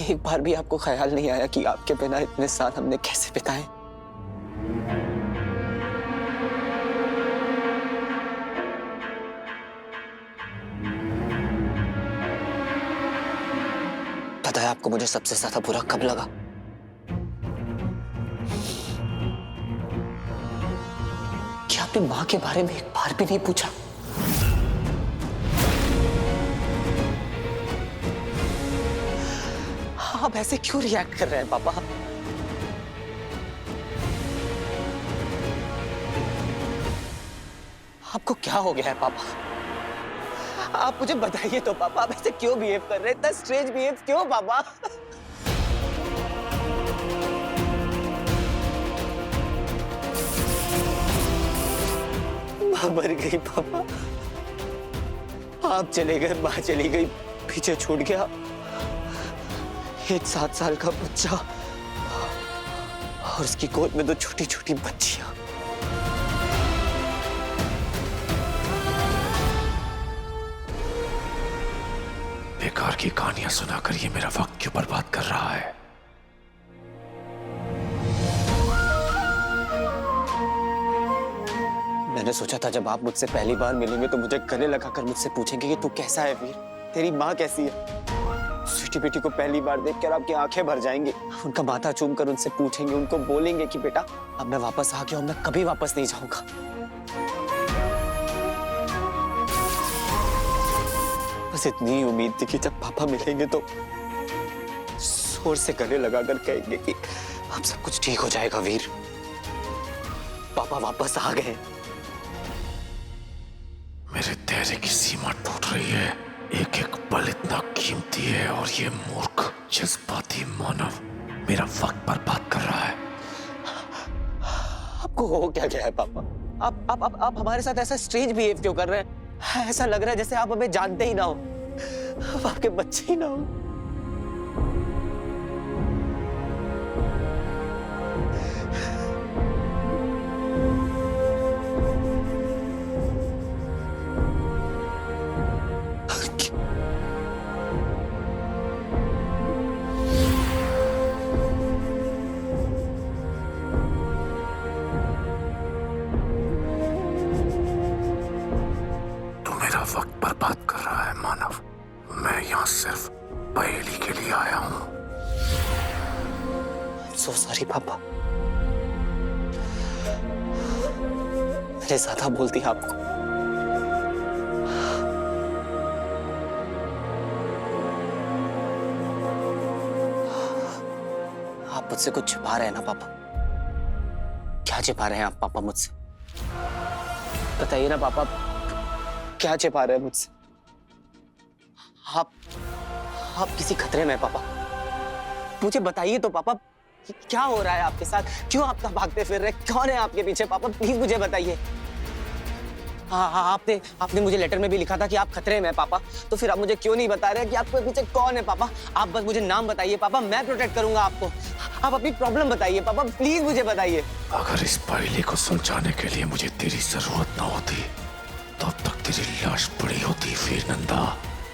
एक बार भी आपको ख्याल नहीं आया कि आपके बिना इतने साल हमने कैसे बिताए? पता है आपको मुझे सबसे ज्यादा बुरा कब लगा? कि आपने मां के बारे में एक बार भी नहीं पूछा। आप ऐसे क्यों रिएक्ट कर रहे हैं पापा? आपको क्या हो गया है पापा? आप मुझे बताइए तो पापा, आप ऐसे क्यों बिहेव कर रहे हैं? इतना स्ट्रेंज बिहेव क्यों पापा? मां मर गई पापा, आप चले गए, मां चली गई, पीछे छूट गया एक 7 साल का बच्चा और उसकी गोद में 2 छोटी छोटी बच्चियां। बेकार की कहानियां सुनाकर ये मेरा वक्त क्यों बर्बाद कर रहा है? मैंने सोचा था जब आप मुझसे पहली बार मिलेंगे तो मुझे गले लगाकर मुझसे पूछेंगे कि तू कैसा है वीर, तेरी माँ कैसी है। स्वीटी बेटी को पहली बार देखकर आपकी आंखें भर जाएंगी, उनका माथा चूमकर उनसे पूछेंगे, उनको बोलेंगे कि बेटा अब मैं वापस आ गया हूं, मैं कभी वापस नहीं जाऊंगा। बस इतनी ही उम्मीद थी कि जब पापा मिलेंगे तो जोर से गले लगाकर कहेंगे कि अब सब कुछ ठीक हो जाएगा वीर, पापा वापस आ गए। मेरे धैर्य की सीमा टूट रही है। एक एक पल इतना कीमती है और ये मूर्ख जज्बाती मानव मेरा वक्त बर्बाद कर रहा है। आपको हो क्या गया है पापा? आप हमारे साथ ऐसा स्ट्रेंज बिहेव क्यों कर रहे हैं? ऐसा लग रहा है जैसे आप हमें जानते ही ना हो, आप आपके बच्चे ही ना हो। वक्त बर्बाद कर रहा है मानव। मैं यहाँ सिर्फ पहेली के लिए आया हूँ। सो सॉरी पापा, मैंने ज्यादा बोल दिया आपको। आप मुझसे कुछ छिपा रहे हैं ना पापा? क्या छिपा रहे हैं आप पापा मुझसे? बताइए ना पापा, क्या छिपा रहे हैं मुझसे? आप किसी खतरे में हैं पापा? मुझे बताइए तो पापा, क्या हो रहा है आपके साथ? क्यों आप भागते फिर रहे? कौन है आपके पीछे पापा? प्लीज मुझे बताइए। हाँ, आपने मुझे लेटर में भी लिखा था कि आप खतरे में हैं पापा, तो फिर आप मुझे क्यों नहीं बता रहे कि आपके पीछे कौन है पापा? आप बस मुझे नाम बताइए पापा, मैं प्रोटेक्ट करूंगा आपको। आप अपनी प्रॉब्लम बताइए पापा, प्लीज मुझे बताइए। अगर इस पहेली को सुलझाने के लिए मुझे तेरी जरूरत ना होती तो अब तक तेरी लाश पड़ी होती वीर नंदा।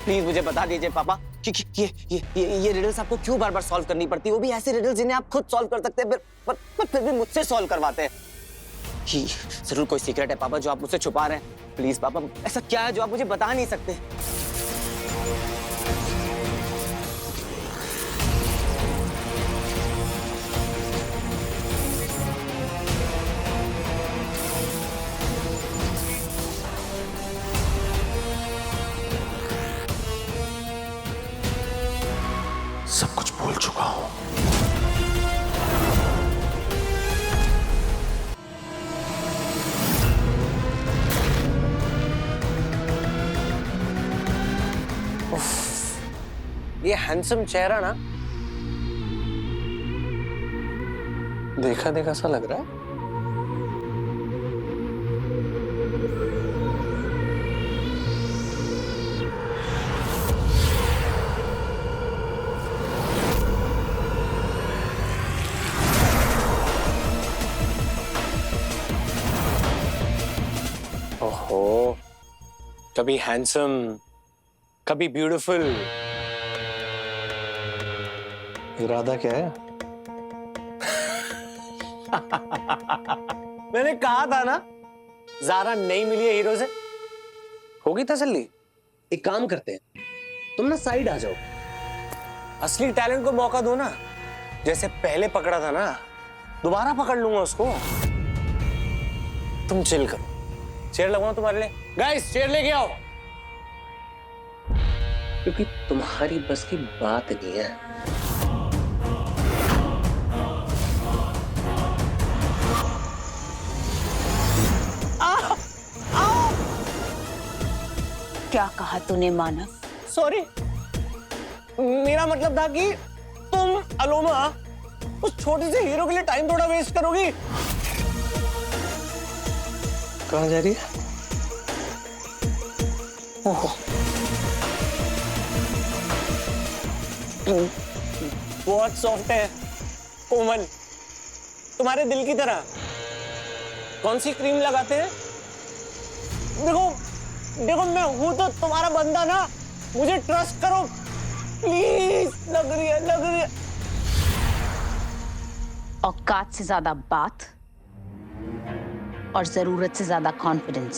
प्लीज मुझे बता दीजिए पापा कि ये रिडल्स आपको क्यों बार बार सॉल्व करनी पड़ती है? वो भी ऐसे रिडल्स जिन्हें आप खुद सॉल्व कर सकते हैं, पर फिर भी मुझसे सॉल्व करवाते हैं। जरूर कोई सीक्रेट है पापा जो आप मुझसे छुपा रहे हैं। प्लीज पापा, ऐसा क्या है जो आप मुझे बता नहीं सकते? सब कुछ भूल चुका हूं। ये हैंडसम चेहरा ना देखा देखा सा लग रहा है। ओहो, कभी हैंडसम, कभी ब्यूटीफुल, इरादा क्या है? मैंने कहा था ना, ज़ारा नहीं मिली है हीरो से। होगी तसल्ली। एक काम करते हैं, तुम ना साइड आ जाओ। असली टैलेंट को मौका दो ना। जैसे पहले पकड़ा था ना, दोबारा पकड़ लूंगा उसको। तुम चिल करो, चेयर लगवाऊं तुम्हारे लिए? गाइस चेयर लेके आओ। क्योंकि तुम्हारी बस की बात नहीं है। क्या कहा तूने मानव? सॉरी, मेरा मतलब था कि तुम अलोमा उस छोटे से हीरो के लिए टाइम थोड़ा वेस्ट करोगी। कहाँ जा रही है? ओहो, बहुत सॉफ्ट है, कोमल, तुम्हारे दिल की तरह। कौन सी क्रीम लगाते हैं? देखो देखो, मैं हूं तो तुम्हारा बंदा ना, मुझे ट्रस्ट करो प्लीज। लग रही है। औकात से ज्यादा बात और जरूरत से ज्यादा कॉन्फिडेंस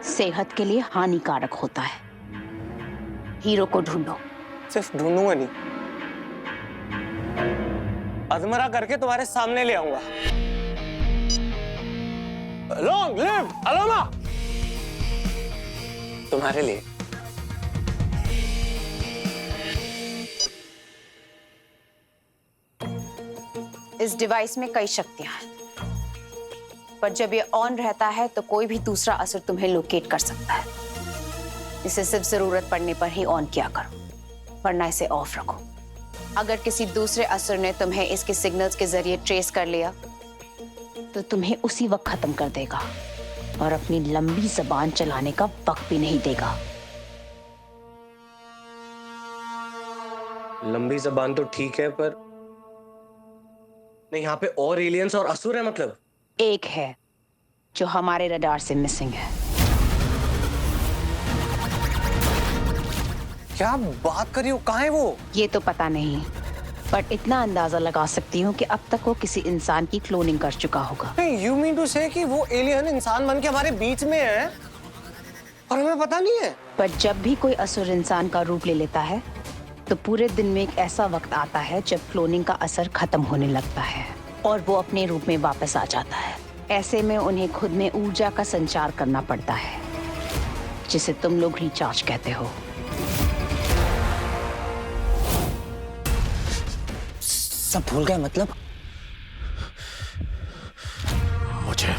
सेहत के लिए हानिकारक होता है। हीरो को ढूंढो। सिर्फ ढूंढूंगा नहीं, अधमरा करके तुम्हारे सामने ले आऊंगा। लॉन्ग लिव अलोमा, तुम्हारे लिए। इस डिवाइस में कई शक्तियां हैं, पर जब ये ऑन रहता है तो कोई भी दूसरा असर तुम्हें लोकेट कर सकता है। इसे सिर्फ जरूरत पड़ने पर ही ऑन किया करो, वरना इसे ऑफ रखो। अगर किसी दूसरे असर ने तुम्हें इसके सिग्नल्स के जरिए ट्रेस कर लिया तो तुम्हें उसी वक्त खत्म कर देगा और अपनी लंबी जबान चलाने का वक्त भी नहीं देगा। लंबी जबान तो ठीक है, पर नहीं, यहाँ पे और एलियंस और असुर है। मतलब एक है जो हमारे रडार से मिसिंग है। क्या बात कर रही हो? कहाँ है वो? ये तो पता नहीं, बट इतना अंदाजा लगा सकती हूँ कि अब तक वो किसी इंसान की क्लोनिंग कर चुका होगा। यू मीन टू से कि वो एलियन इंसान बन के हमारे बीच में है और हमें पता नहीं है? पर जब भी कोई असुर इंसान का रूप ले लेता है तो पूरे दिन में एक ऐसा वक्त आता है जब क्लोनिंग का असर खत्म होने लगता है और वो अपने रूप में वापस आ जाता है। ऐसे में उन्हें खुद में ऊर्जा का संचार करना पड़ता है, जिसे तुम लोग रिचार्ज कहते हो। सब भूल गए मतलब? मुझे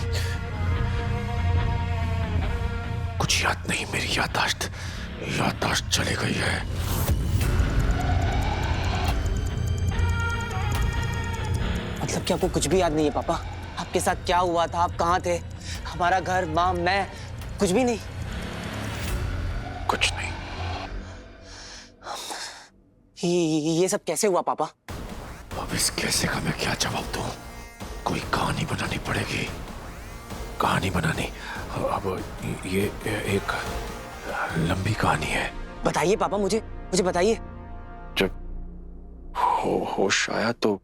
कुछ याद नहीं, मेरी याददाश्त चली गई है। मतलब कि आपको कुछ भी याद नहीं है पापा? आपके साथ क्या हुआ था? आप कहाँ थे? हमारा घर, माँ, मैं, कुछ भी नहीं? कुछ नहीं। ये सब कैसे हुआ पापा? अब इस कैसे का मैं क्या जवाब दूं? कोई कहानी बनानी पड़ेगी, कहानी बनानी। अब ये एक लंबी कहानी है। बताइए पापा, मुझे बताइए। जब होश आया तो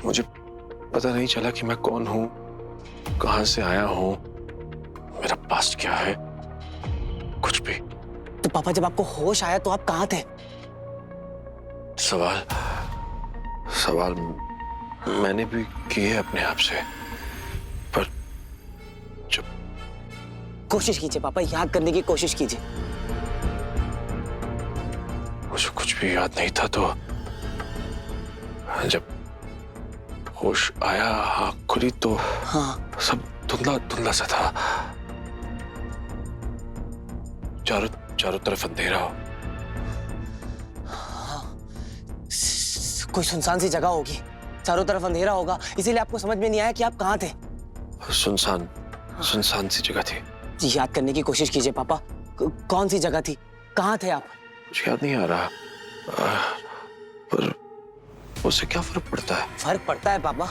मुझे पता नहीं चला कि मैं कौन हूं, कहां से आया हूं, मेरा पास्ट क्या है, कुछ भी। तो पापा जब आपको होश आया तो आप कहाँ थे? सवाल मैंने भी किए अपने आप से, पर जब कोशिश कीजिए पापा, याद करने की कोशिश कीजिए। मुझे कुछ भी याद नहीं था, तो जब होश आया, आँख खुली तो हाँ, सब धुंधला सा था। चारों तरफ अंधेरा हो। कोई सुनसान सी जगह होगी, चारों तरफ अंधेरा होगा, इसीलिए आपको समझ में नहीं आया कि आप कहाँ थे। सुनसान सी जगह थी। जी, याद करने की कोशिश कीजिए पापा, कौन सी जगह थी, कहाँ थे आप? मुझे याद नहीं आ रहा, पर उससे क्या फर्क पड़ता है? फर्क पड़ता है पापा,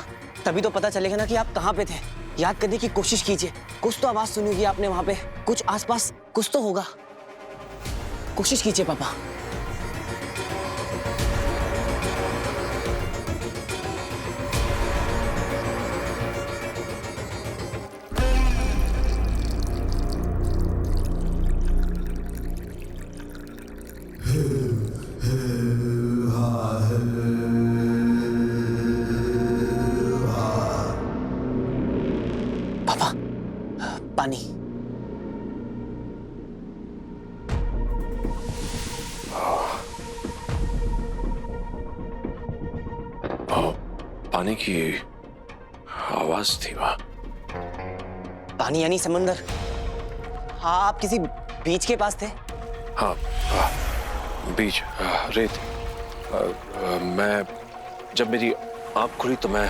तभी तो पता चलेगा ना कि आप कहाँ पे थे। याद करने की कोशिश कीजिए, कुछ तो आवाज सुनी होगी आपने वहां पे, कुछ आसपास कुछ तो होगा। कोशिश कीजिए पापा। पानी की आवाज थी वहां। पानी यानी समंदर? हाँ, आप किसी बीच के पास थे? हाँ, हाँ, बीच, रेत। मैं जब मेरी आंख खुली तो मैं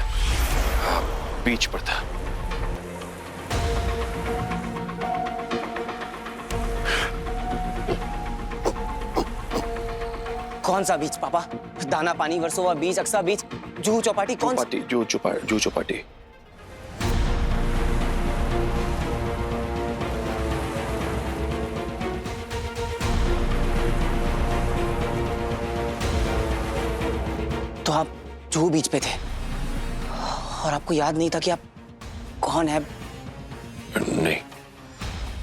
बीच पर था। कौन सा बीच पापा? दाना पानी, वर्सोवा बीच, अक्सा बीच, जुहू चौपाटी, कौन सा? चौपाटी, जूहू चौपाटी। तो आप जुहू बीच पे थे और आपको याद नहीं था कि आप कौन है? नहीं।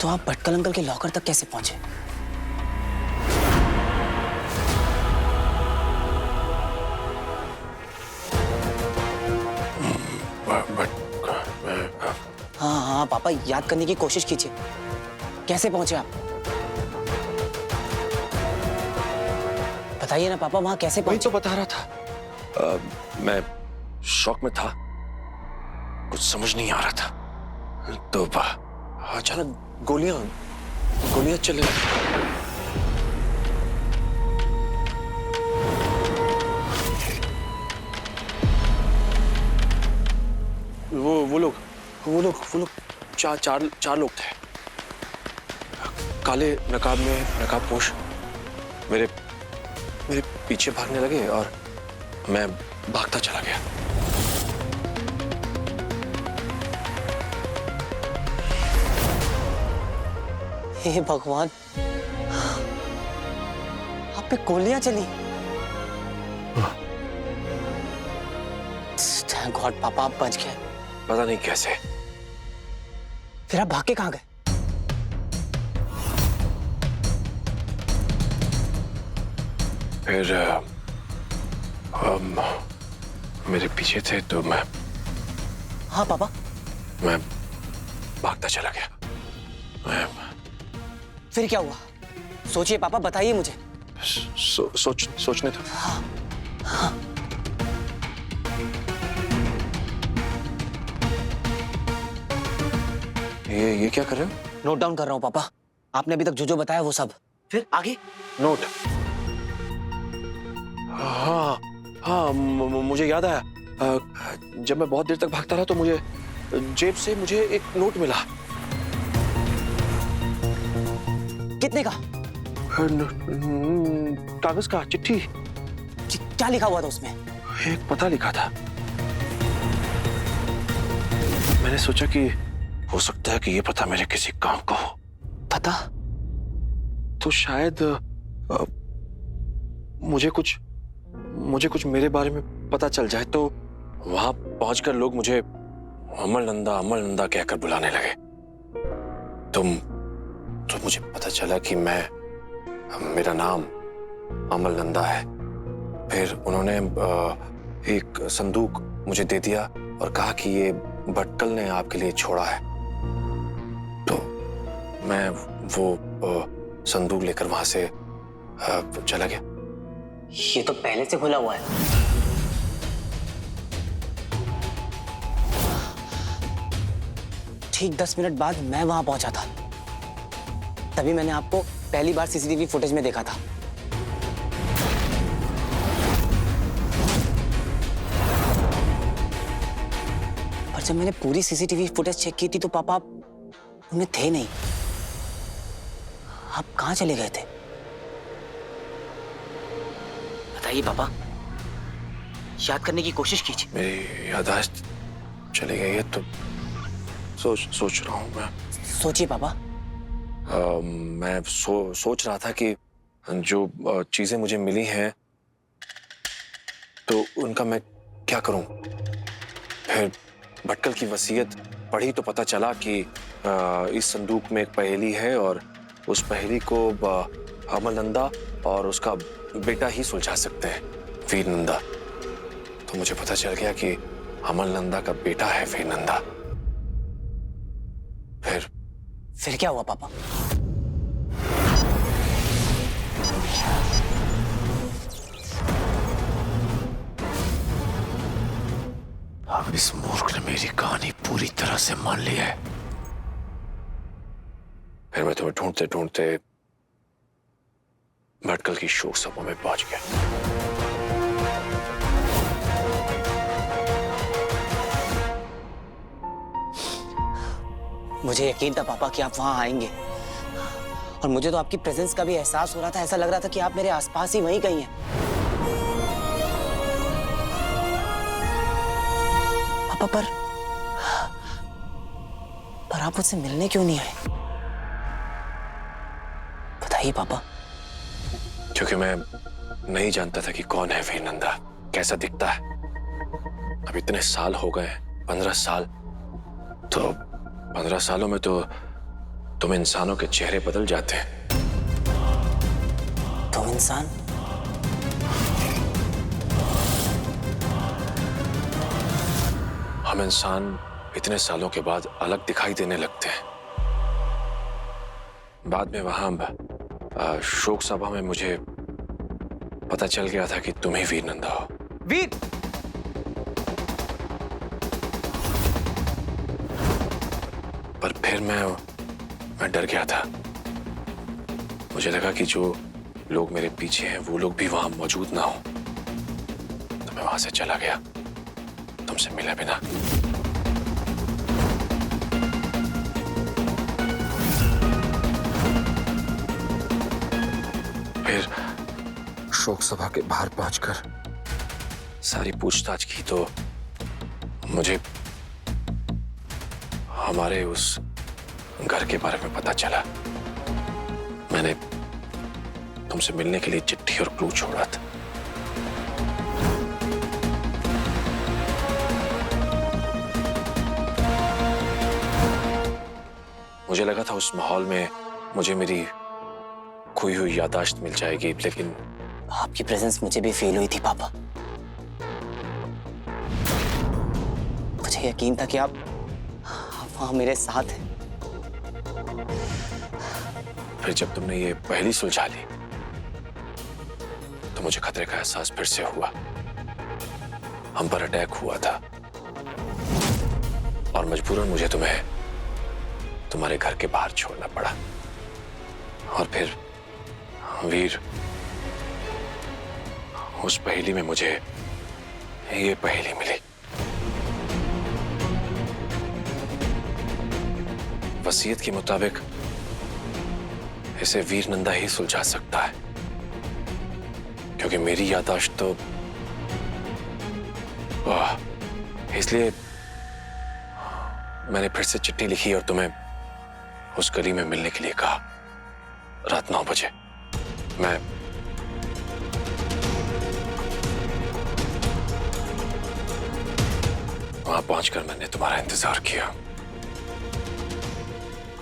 तो आप भटकल अंकल के लॉकर तक कैसे पहुंचे? हाँ हाँ पापा, याद करने की कोशिश कीजिए। कैसे पहुंचे आप? बताइए ना पापा, वहां कैसे वही पहुंचे? तो बता रहा था। मैं शॉक में था, कुछ समझ नहीं आ रहा था। तो अचानक गोलियां चले। वो लोग चार लोग थे, काले नकाब में, नकाबपोश। मेरे पीछे भागने लगे और मैं भागता चला गया। हे भगवान, आप पे गोलियां चली। थैंक गॉड पापा, आप बच गए। पता नहीं कैसे। फिर आप भाग के कहां गए? फिर मेरे पीछे थे तो मैं हाँ पापा। भागता चला गया। फिर क्या हुआ? सोचिए पापा, बताइए मुझे। सोचने दो। ये क्या कर रहे हो? नोट डाउन कर रहा हूँ पापा। आपने अभी तक जो बताया वो सब। फिर आगे? नोट। हाँ हाँ, मुझे याद आया। जब मैं बहुत देर तक भागता रहा तो मुझे जेब से एक नोट मिला। कितने का? कागज का, चिट्ठी। क्या लिखा हुआ था उसमें? एक पता लिखा था। मैंने सोचा कि हो सकता है कि ये पता मेरे किसी काम का हो। पता? तो शायद मुझे कुछ मेरे बारे में पता चल जाए। तो वहां पहुंचकर लोग मुझे अमल नंदा कहकर बुलाने लगे। तो मुझे पता चला कि मेरा नाम अमल नंदा है। फिर उन्होंने एक संदूक मुझे दे दिया और कहा कि ये भटकल ने आपके लिए छोड़ा है। तो मैं वो संदूक लेकर वहां से चला गया। ये तो पहले से खुला हुआ है। ठीक 10 मिनट बाद मैं वहां पहुंचा था। तभी मैंने आपको पहली बार सीसीटीवी फुटेज में देखा था। पर जब मैंने पूरी सीसीटीवी फुटेज चेक की थी तो पापा आप उनमें थे नहीं। आप कहां चले गए थे? बताइए पापा, याद करने की कोशिश कीजिए। मेरी याददाश्त चली गई है तो सोच रहा हूँ मैं। सोचिए पापा। मैं सोच रहा था कि जो चीजें मुझे मिली हैं तो उनका मैं क्या करूं। फिर भटकल की वसीयत पढ़ी तो पता चला कि इस संदूक में एक पहेली है और उस पहेली को अमल नंदा और उसका बेटा ही सुलझा सकते हैं, वीर नंदा। तो मुझे पता चल गया कि अमल नंदा का बेटा है वीर नंदा। फिर क्या हुआ पापा? अब इस मूर्ख ने मेरी कहानी पूरी तरह से मान ली है। फिर मैं तुम्हें ढूंढते ढूंढते भटकल की शोक सभा में पहुंच गया। मुझे यकीन था पापा कि आप वहां आएंगे, और मुझे तो आपकी प्रेजेंस का भी एहसास हो रहा था। ऐसा लग रहा था कि आप मेरे आसपास ही वहीं कहीं हैं। पापा पर आप मुझसे मिलने क्यों नहीं आए? बताइए पापा। क्योंकि मैं नहीं जानता था कि कौन है वीर नंदा, कैसा दिखता है। अब इतने साल हो गए, 15 साल। तो 15 सालों में तो तुम इंसानों के चेहरे बदल जाते हैं। तुम इंसान? हम इंसान इतने सालों के बाद अलग दिखाई देने लगते हैं। बाद में वहां शोक सभा में मुझे पता चल गया था कि तुम ही वीर नंदा हो। वीर? पर फिर मैं डर गया था। मुझे लगा कि जो लोग मेरे पीछे हैं वो लोग भी वहां मौजूद ना हो, तो मैं वहां से चला गया, तुमसे मिले बिना। फिर शोक सभा के बाहर पहुंचकर सारी पूछताछ की तो मुझे हमारे उस घर के बारे में पता चला। मैंने तुमसे मिलने के लिए चिट्ठी और क्लू छोड़ा था। मुझे लगा था उस माहौल में मुझे मेरी खोई हुई याददाश्त मिल जाएगी, लेकिन आपकी प्रेजेंस मुझे भी फील हुई थी पापा। मुझे यकीन था कि आप वहां मेरे साथ हैं। फिर जब तुमने ये पहेली सुलझा ली तो मुझे खतरे का एहसास फिर से हुआ। हम पर अटैक हुआ था और मजबूरन मुझे तुम्हें तुम्हारे घर के बाहर छोड़ना पड़ा। और फिर वीर, उस पहेली में मुझे ये पहेली मिली। वसीयत के मुताबिक इसे वीर नंदा ही सुलझा सकता है, क्योंकि मेरी याददाश्त तो इसलिए मैंने फिर से चिट्ठी लिखी और तुम्हें उस गली में मिलने के लिए कहा। रात 9 बजे मैं वहां पहुंचकर मैंने तुम्हारा इंतजार किया,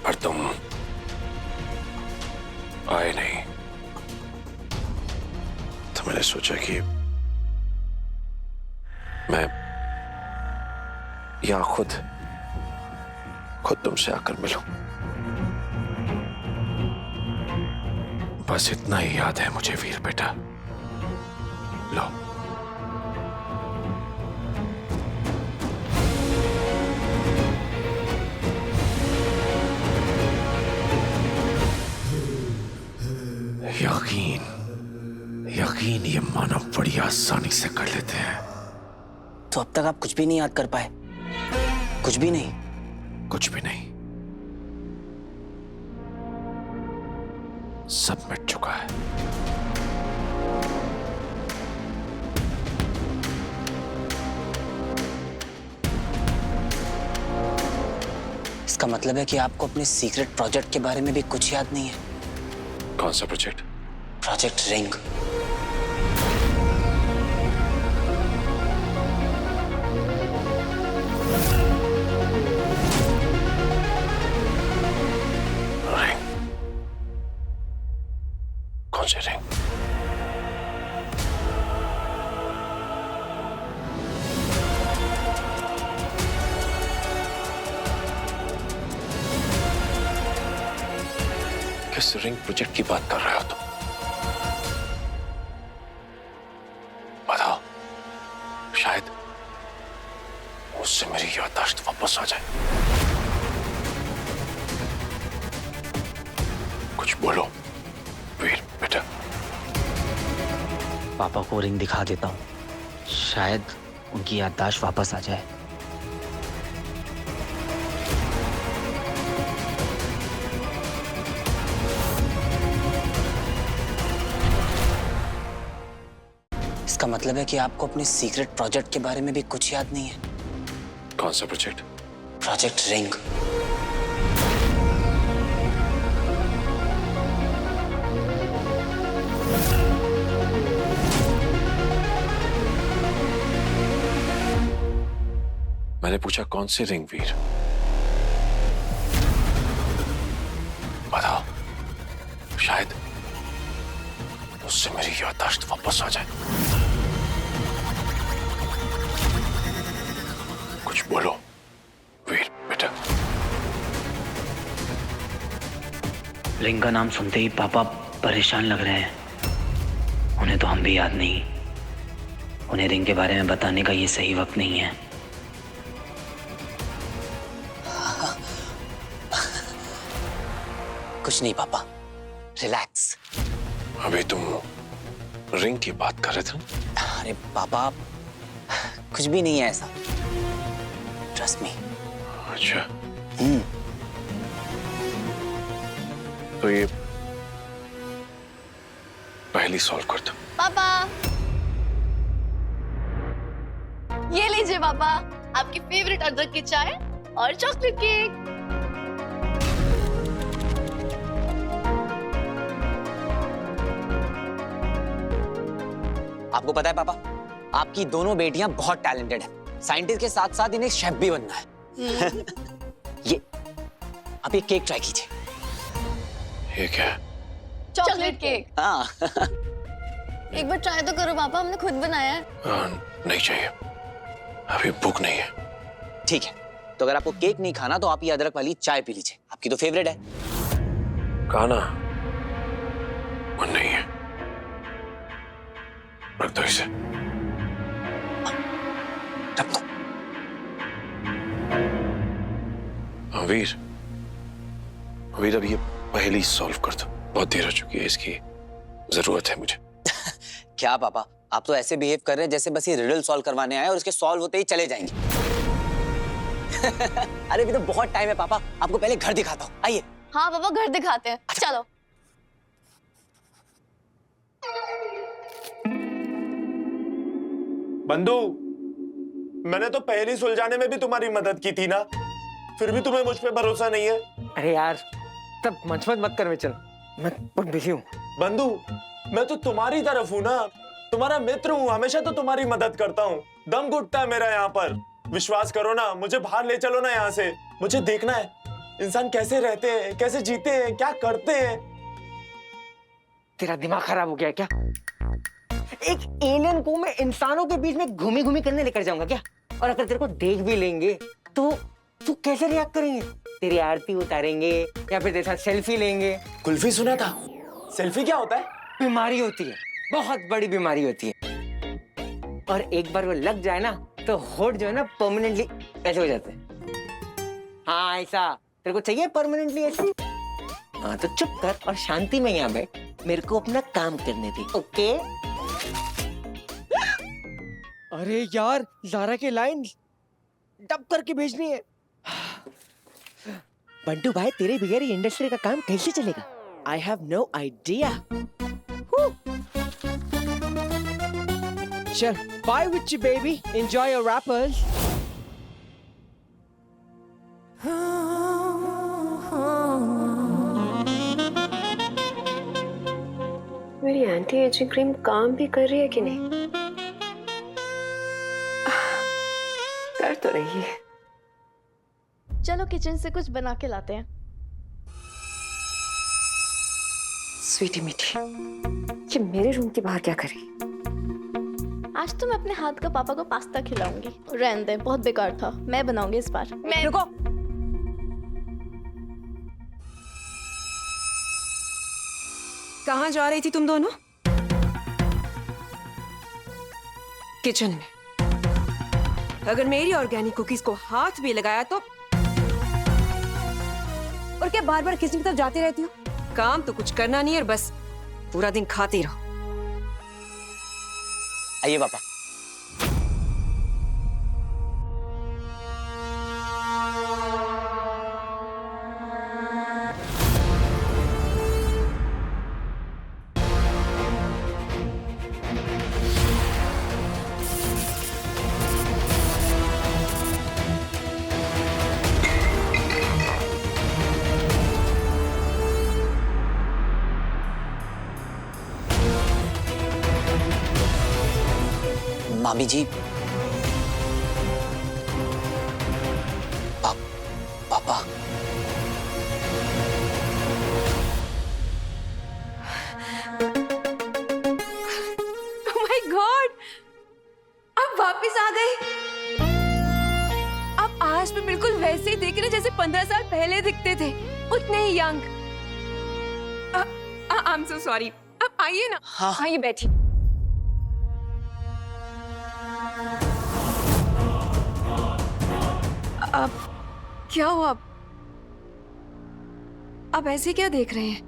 पर तुम आए नहीं। तो मैंने सोचा कि मैं यहां खुद तुमसे आकर मिलूं। बस इतना ही याद है मुझे वीर बेटा। लो, यकीन ये मानव बड़ी आसानी से कर लेते हैं। तो अब तक आप कुछ भी नहीं याद कर पाए? कुछ भी नहीं? कुछ भी नहीं, सब मिट चुका है। इसका मतलब है कि आपको अपने सीक्रेट प्रोजेक्ट के बारे में भी कुछ याद नहीं है? कौन सा प्रोजेक्ट? Project ring. रिंग? कौन सी रिंग? किस रिंग प्रोजेक्ट की बात कर रहे हो तुम? बताओ, उससे मेरी याददाश्त वापस आ जाए। कुछ बोलो वीर बेटा। पापा को रिंग दिखा देता हूँ, शायद उनकी याददाश्त वापस आ जाए। इसका मतलब है कि आपको अपने सीक्रेट प्रोजेक्ट के बारे में भी कुछ याद नहीं है। कौन सा प्रोजेक्ट? Project ring. मैंने पूछा कौन सी रिंग वीर? बताओ, शायद उससे मेरी याददाश्त वापस आ जाए। कुछ बोलो वीर बेटा। रिंग का नाम सुनते ही पापा परेशान लग रहे हैं। उन्हें तो हम भी याद नहीं। उन्हें रिंग के बारे में बताने का ये सही वक्त नहीं है। कुछ नहीं पापा, रिलैक्स। अभी तुम रिंग की बात कर रहे थे? अरे पापा, कुछ भी नहीं है ऐसा, ट्रस्ट मी। अच्छा, तो ये पहली सॉल्व कर दो। पापा, ये लीजिए पापा, आपकी फेवरेट अदरक की चाय और चॉकलेट केक। आपको पता है पापा, आपकी दोनों बेटियां बहुत टैलेंटेड हैं। साइंटिस्ट के साथ साथ इन्हें शेफ भी बनना है। ये आप एक केक ट्राई कीजिए। ये क्या है? Chocolate cake. हाँ। एक बार ट्राई तो करो पापा, हमने खुद बनाया है। नहीं चाहिए, अभी भूख नहीं है। ठीक है, तो अगर आपको केक नहीं खाना तो आप ये अदरक वाली चाय पी लीजिए, आपकी तो फेवरेट है। खाना मन नहीं है, रख दो इसे। रख दो। वीर, वीर अब ये पहली सॉल्व कर दो, बहुत देर हो चुकी है, इसकी जरूरत है मुझे। क्या पापा, आप तो ऐसे बिहेव कर रहे हैं जैसे बस ये रिडल सॉल्व करवाने आए और इसके सॉल्व होते ही चले जाएंगे। अरे अभी तो बहुत टाइम है पापा, आपको पहले घर दिखाता हूँ, आइए। हाँ पापा, घर दिखाते हैं, चलो। बंधु, मैंने तो पहली सुलझाने में भी तुम्हारी मदद की थी ना, फिर भी तुम्हें मुझ पे भरोसा नहीं है। अरे यार, तब मंचमत मत कर, चल, मैं बहुत बिजी हूँ। बंधु, मैं तो तुम्हारी तरफ हूँ ना, तुम्हारा मित्र हूँ, हमेशा तो तुम्हारी मदद करता हूँ। दम घुटता है मेरा यहाँ पर, विश्वास करो ना, मुझे बाहर ले चलो ना यहाँ से। मुझे देखना है इंसान कैसे रहते हैं, कैसे जीते हैं, क्या करते हैं। तेरा दिमाग खराब हो गया है क्या? एक एलियन को मैं इंसानों के बीच में घूमी घूमी करने लेकर जाऊंगा क्या? और अगर तेरे को देख भी लेंगे तो तू कैसे रिएक्ट करेंगे? तेरी आरती उतारेंगे या फिर तेरे साथ सेल्फी लेंगे? कुल्फी सुना था, सेल्फी क्या होता है? बीमारी होती है, बहुत बड़ी बीमारी होती है, और एक बार वो लग जाए ना तो होठ जो है ना परमानेंटली ऐसे हो जाते हैं। हाँ, ऐसा तेरे को चाहिए परमानेंटली ऐसे? हाँ तो चुप कर और शांति में यहाँ बैठ, मेरे को अपना काम करने दे, ओके? अरे यार, ज़ारा के लाइन डब करके भेजनी है। बंटू भाई, तेरे बगैर ये इंडस्ट्री का काम कैसे चलेगा? I have no idea. चल, bye with you baby. Enjoy your rappers. मेरी एंटी एजिंग क्रीम काम भी कर रही है कि नहीं? कर तो रही है। चलो किचन से कुछ बना के लाते हैं। स्वीटी मीठी, ये मेरे रूम के बाहर क्या करी? आज तो मैं अपने हाथ का पापा को पास्ता खिलाऊंगी। रहने दे, बहुत बेकार था, मैं बनाऊंगी इस बार। मैं रुको, कहाँ जा रही थी तुम दोनों? किचन में। अगर मेरी ऑर्गेनिक कुकीज को हाथ भी लगाया तो। और क्या बार बार किचन की तरफ जाती रहती हो? काम तो कुछ करना नहीं है और बस पूरा दिन खाती रहो। आइए पापा। मामी जी, पापा। माय गॉड, आप वापस आ गए। आप आज भी बिल्कुल वैसे ही दिख रहे जैसे 15 साल पहले दिखते थे, उतने ही young. I am so sorry. आप आइए ना। हाँ। आइए बैठिए। अब क्या हुआ? आप ऐसे क्या देख रहे हैं?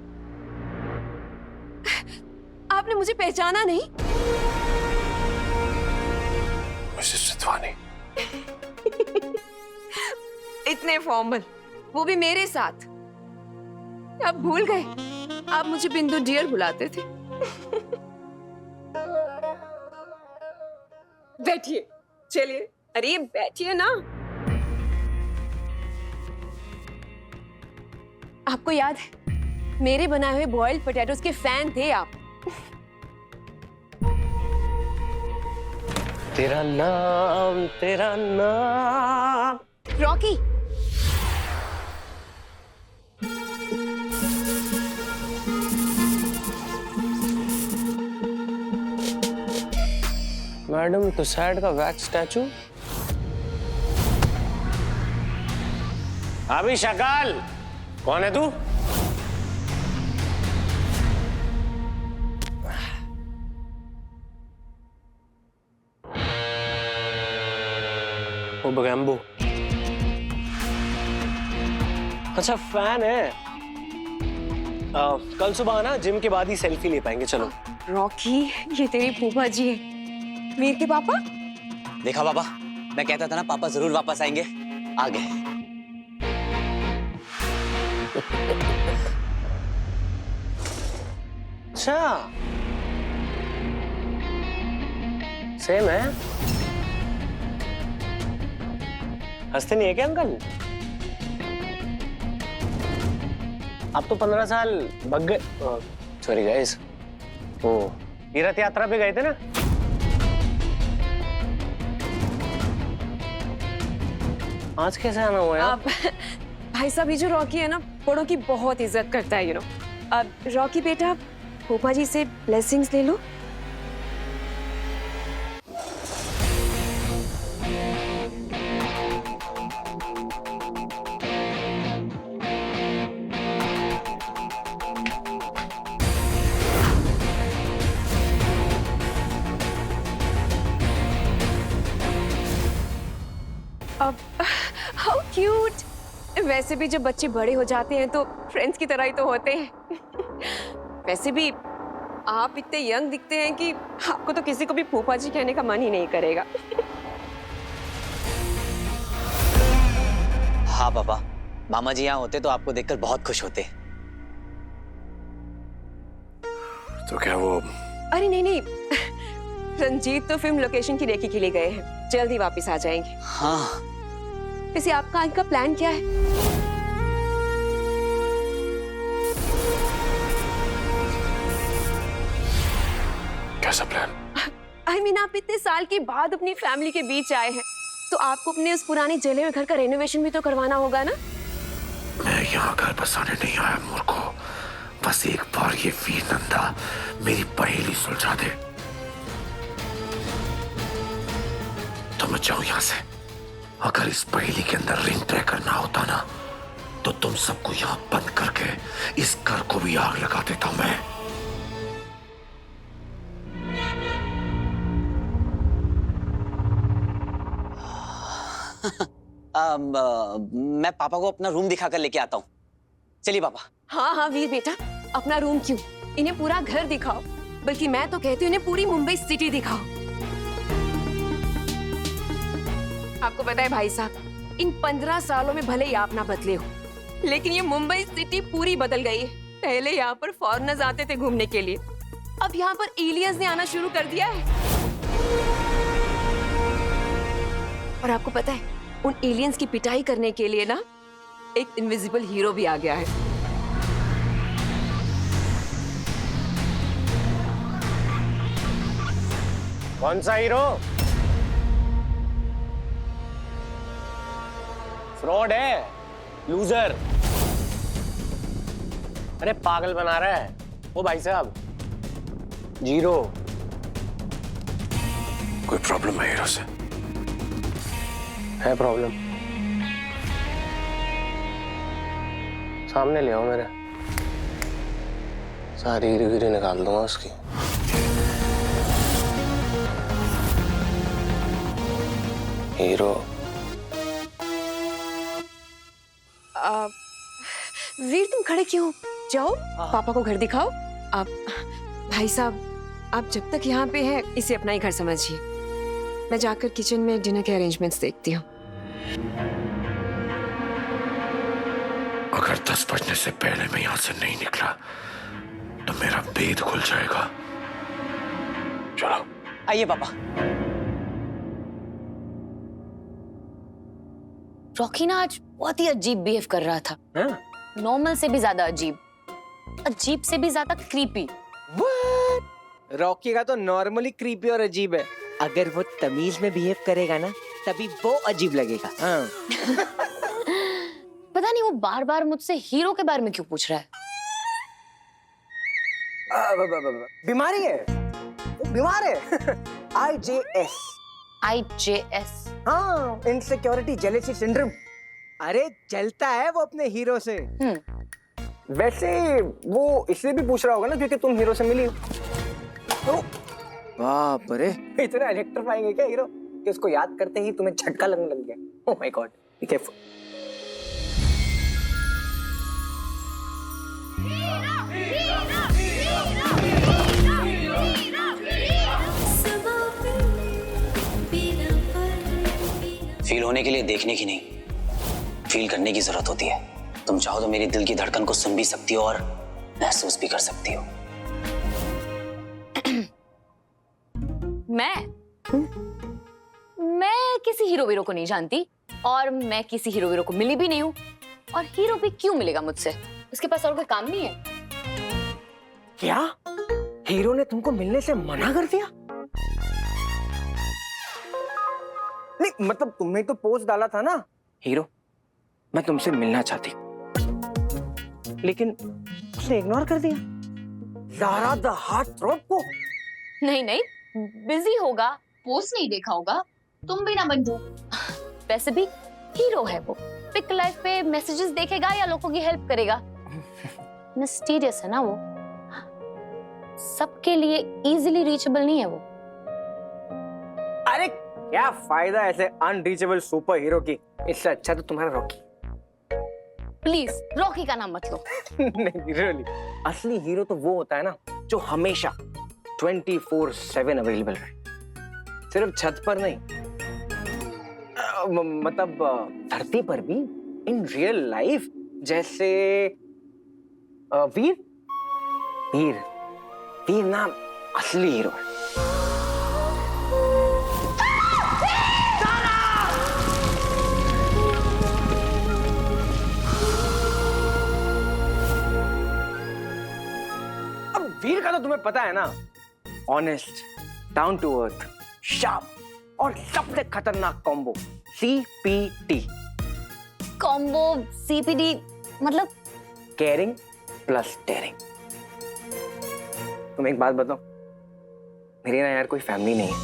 आपने मुझे पहचाना नहीं? मिसेस सिद्धवानी। इतने फॉर्मल, वो भी मेरे साथ। आप भूल गए? आप मुझे बिंदु डियर बुलाते थे। बैठिए, चलिए। अरे बैठिए ना। आपको याद है, मेरे बनाए हुए बॉइल्ड पोटैटोस के फैन थे आप। तेरा नाम, तेरा नाम। रॉकी। मैडम तुसाइड का वैक्स स्टैचू। अभी शकाल, कौन है तू? वो बगैम्बो। अच्छा फैन है। कल सुबह आना, जिम के बाद ही सेल्फी ले पाएंगे। चलो। रॉकी, ये तेरी फूफा जी है, वीर के पापा। देखा पापा, मैं कहता था ना पापा जरूर वापस आएंगे। आ गए। अच्छा, सेम है। हंसते नहीं है क्या अंकल? आप तो 15 साल बग गए। सॉरी गाइस, वो तीर्थ यात्रा पे गए थे ना। आज कैसे आना हुआ है? आप भाई साहब, ये जो रॉकी है ना, बड़ों की बहुत इज्जत करता है, अब रॉकी बेटा, फूफा जी से ब्लेसिंग्स ले लो। अब हाउ क्यूट। वैसे भी जब बच्चे बड़े हो जाते हैं तो फ्रेंड्स की तरह ही तो होते हैं। वैसे भी आप इतने यंग दिखते हैं कि आपको तो किसी को भी फूफा जी कहने का मन ही नहीं करेगा। हाँ पापा, मामा जी यहाँ होते तो आपको देखकर बहुत खुश होते। तो क्या वो? अरे नहीं नहीं, रंजीत तो फिल्म लोकेशन की रेकी के लिए गए हैं, जल्दी वापस आ जाएंगे। हाँ। वैसे आपका आज का प्लान क्या है? कैसा प्लान? आई मीन, आप इतने साल के बाद अपनी फैमिली के बीच आए हैं, तो आपको अपने उस पुराने जले हुए घर का रेनोवेशन भी तो करवाना होगा ना? मैं यहाँ घर बसाने नहीं आया मूर्खो। बस एक बार ये वीर नंदा मेरी पहेली सुलझा दे तो मैं जाऊं यहाँ से। अगर इस पहेली के अंदर रिंग ट्रैक करना होता ना, तो तुम सबको यहाँ बंद करके इस घर को भी आग लगा देता मैं। मैं पापा को अपना रूम दिखा कर लेके आता हूँ। चलिए पापा। हाँ हाँ वीर बेटा, अपना रूम क्यों, इन्हें पूरा घर दिखाओ, बल्कि मैं तो कहती हूँ इन्हें पूरी मुंबई सिटी दिखाओ। आपको पता है भाई साहब, इन 15 सालों में भले ही आप ना बदले हो, लेकिन ये मुंबई सिटी पूरी बदल गई है। पहले यहाँ पर फॉरेनर्स आते थे घूमने के लिए, अब यहाँ पर एलियंस ने आना शुरू कर दिया है। और आपको पता है, उन एलियंस की पिटाई करने के लिए ना एक इनविजिबल हीरो भी आ गया है। कौन सा हीरो? फ्रॉड है, लूजर। अरे पागल बना रहा है वो भाई साहब। जीरो। कोई प्रॉब्लम है हीरो से? है प्रॉब्लम, सामने ले आओ मेरे, सारी हीरो गिरी निकाल दूंगा उसकी। हीरो। वीर तुम खड़े क्यों हो? जाओ पापा को घर दिखाओ। आप भाई साहब, आप जब तक यहाँ पे हैं इसे अपना ही घर समझिए। मैं जाकर किचन में डिनर के अरेंजमेंट्स देखती हूँ। अगर 10 बजने से पहले मैं यहाँ से नहीं निकला तो मेरा भेद खुल जाएगा। चलो। आइए पापा। रॉकी ना आज बहुत ही अजीब बिहेव कर रहा था। नॉर्मल से भी ज्यादा अजीब, अजीब से भी ज्यादा क्रीपी। रॉकी का तो नॉर्मली क्रीपी और अजीब है, अगर वो तमीज में बिहेव करेगा ना तभी वो अजीब लगेगा। हाँ। पता नहीं वो बार बार मुझसे हीरो के बारे में क्यों पूछ रहा है। बीमारी है, वो बीमार है। IJS। IJS। हाँ, इनसिक्योरिटी जेलेसी सिंड्रोम। अरे जलता है वो अपने हीरो से। वैसे वो इसलिए भी पूछ रहा होगा ना क्योंकि तुम हीरो से मिली हो। बाप रे, इतना इलेक्ट्रीफाइंग है क्या हीरो कि उसको याद करते ही तुम्हें झटका लगने लग गया। Oh my God, be careful. Feel होने के लिए देखने की नहीं, फील करने की जरूरत होती है। तुम चाहो तो मेरी दिल की धड़कन को सुन भी सकती हो और महसूस भी कर सकती हो। मैं किसी हीरो वीरो को नहीं जानती और मैं किसी हीरो वीरो को मिली भी नहीं हूँ। और हीरो भी क्यों मिलेगा मुझसे, उसके पास और कोई काम नहीं है। क्या हीरो ने तुमको मिलने से मना कर दिया? नहीं मतलब तुमने तो पोस्ट डाला था ना, हीरो मैं तुमसे मिलना चाहती हूँ, लेकिन उसने इग्नोर कर दिया। लारा द हार्ट थ्रॉब को। नहीं नहीं, बिजी होगा, पोस्ट नहीं देखा होगा, तुम भी ना मंजू। वैसे भी हीरो है वो, पिक लाइफ पे मैसेजेस देखेगा या लोगों की हेल्प करेगा। मिस्टीरियस है ना वो, सबके लिए इजीली रीचेबल नहीं है वो। अरे क्या फायदा ऐसे अनरीचेबल सुपर हीरो की, इससे अच्छा तो तुम्हारा रॉकी। प्लीज रॉकी का नाम मत लो। नहीं रियली, असली हीरो तो वो होता है ना जो हमेशा 24/7 अवेलेबल रहे, सिर्फ छत पर नहीं, मतलब धरती पर भी, इन रियल लाइफ। जैसे वीर वीर वीर नाम असली हीरो है। वीर का तो तुम्हें पता है ना, honest, down to earth, sharp और सबसे खतरनाक कॉम्बो CPT। कॉम्बो CPD मतलब केयरिंग प्लस डेयरिंग। तुम एक बात बताओ, मेरी ना यार कोई फैमिली नहीं है,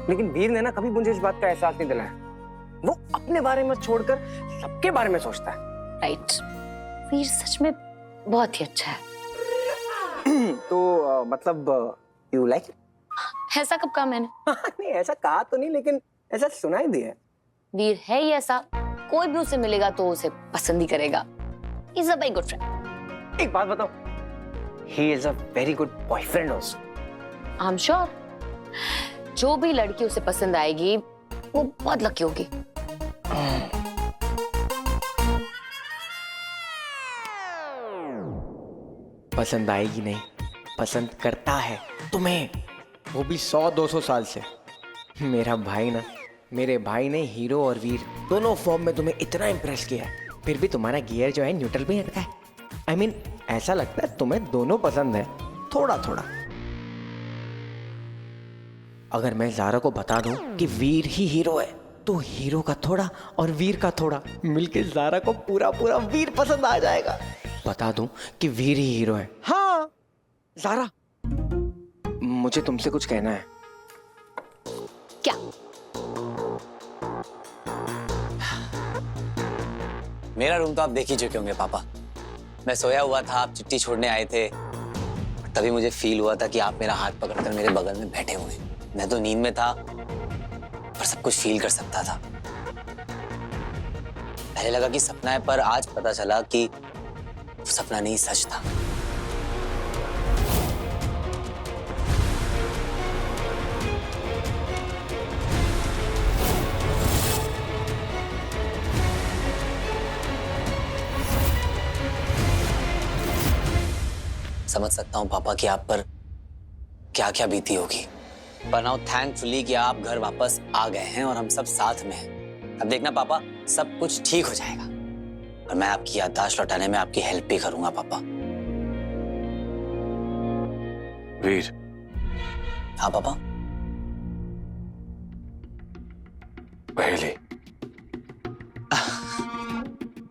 लेकिन वीर ने ना कभी मुझे इस बात का एहसास नहीं दिलाया। वो अपने बारे में छोड़कर सबके बारे में सोचता है। राइट, वीर सच में बहुत ही अच्छा है। तो मतलब यू लाइक? ऐसा कब कहा मैंने? नहीं ऐसा कहा तो नहीं, लेकिन ऐसा सुनाई दिया। वीर है ही ऐसा, कोई भी उसे मिलेगा तो उसे पसंद ही करेगा। He's a very good friend. एक बात बताओ, he is a very good boyfriend also. I'm sure. जो भी लड़की उसे पसंद आएगी वो बहुत लकी होगी। पसंद आएगी नहीं, पसंद करता है तुम्हें, वो भी 100-200 साल से। मेरा भाई ना, मेरे भाई ने हीरो और वीर दोनों फॉर्म में तुम्हें इतना इम्प्रेस किया है, फिर भी तुम्हारा गियर जो है न्यूट्रल पे रखा है। I mean, ऐसा लगता है तुम्हें दोनों पसंद है, थोड़ा थोड़ा। अगर मैं ज़ारा को बता दूं कि वीर ही हीरो है, तो हीरो का थोड़ा और वीर का थोड़ा मिलके ज़ारा को पूरा पूरा वीर पसंद आ जाएगा। बता दूं कि वीर ही हीरो है। हाँ ज़ारा, मुझे तुमसे कुछ कहना है। क्या? मेरा रूम तो आप देख ही चुके होंगे पापा। मैं सोया हुआ था, आप चिट्ठी छोड़ने आए थे, तभी मुझे फील हुआ था कि आप मेरा हाथ पकड़कर मेरे बगल में बैठे हुए हैं। मैं तो नींद में था, पर सब कुछ फील कर सकता था। पहले लगा कि सपना है, पर आज पता चला कि वो सपना नहीं, सच था। समझ सकता हूं पापा कि आप पर क्या क्या बीती होगी, पर नाउ थैंकफुली कि आप घर वापस आ गए हैं और हम सब साथ में हैं। अब देखना पापा, सब कुछ ठीक हो जाएगा और मैं आपकी याददाश्त लौटाने में आपकी हेल्प भी करूंगा पापा। वीर, हाँ पापा। पहले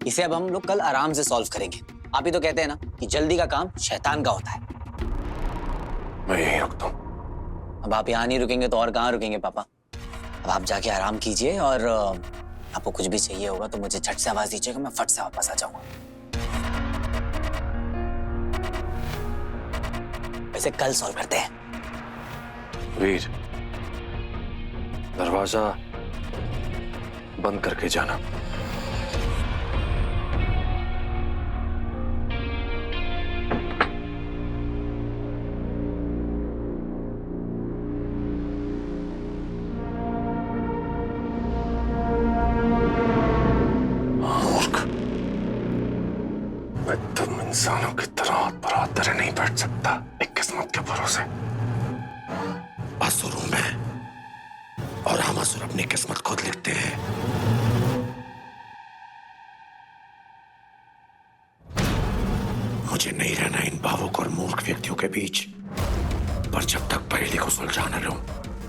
इसे अब हम लोग कल आराम से सॉल्व करेंगे। आप ही तो कहते हैं ना कि जल्दी का काम शैतान का होता है। मैं यहीं रुकता हूँ। अब आप यहाँ नहीं रुकेंगे तो और कहाँ रुकेंगे पापा। अब आप जाके आराम कीजिए और आपको कुछ भी चाहिए होगा तो मुझे झट से आवाज दीजिएगा, मैं फट से वापस आ जाऊंगा। वैसे कल सॉल्व करते हैं। वीर, दरवाजा बंद करके जाना। इंसानों की तरह हाथ पर हाथ धरे नहीं बैठ सकता एक किस्मत के भरोसे। असुरों में और हम असुर अपनी किस्मत खुद लिखते हैं। मुझे नहीं रहना इन भावुक और मूर्ख व्यक्तियों के बीच, पर जब तक पहेली को सुलझा न लूं,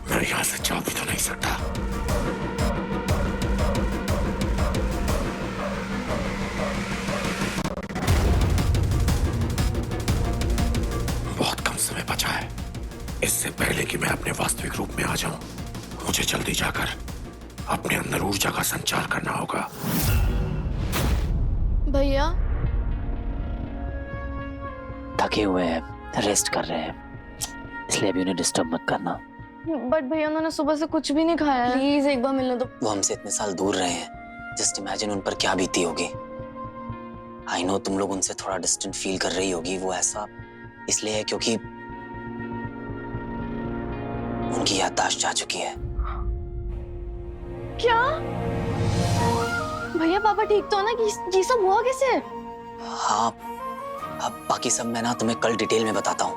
मैं यहां से जा भी तो नहीं सकता। बचा है, इससे पहले कि मैं अपने वास्तविक रूप में आ जाऊं, मुझे जल्दी जाकर अपने अंदर ऊर्जा का संचार करना होगा। भैया थके हुए हैं, रेस्ट कर रहे हैं, इसलिए अभी उन्हें डिस्टर्ब मत करना। बट भैया उन्होंने सुबह से कुछ भी नहीं खाया है, प्लीज एक बार मिलने दो। वो हमसे इतने साल दूर रहे हैं, जस्ट इमेजिन उन पर क्या बीती होगी। आई नो तुम लोग उनसे थोड़ा डिस्टेंट फील कर रही होगी, वो ऐसा इसलिए है क्योंकि उनकी याददाश्त जा चुकी है। क्या भैया, पापा ठीक तो है ना? ये सब हुआ कैसे? हाँ, अब बाकी सब मैं ना तुम्हें कल डिटेल में बताता हूँ।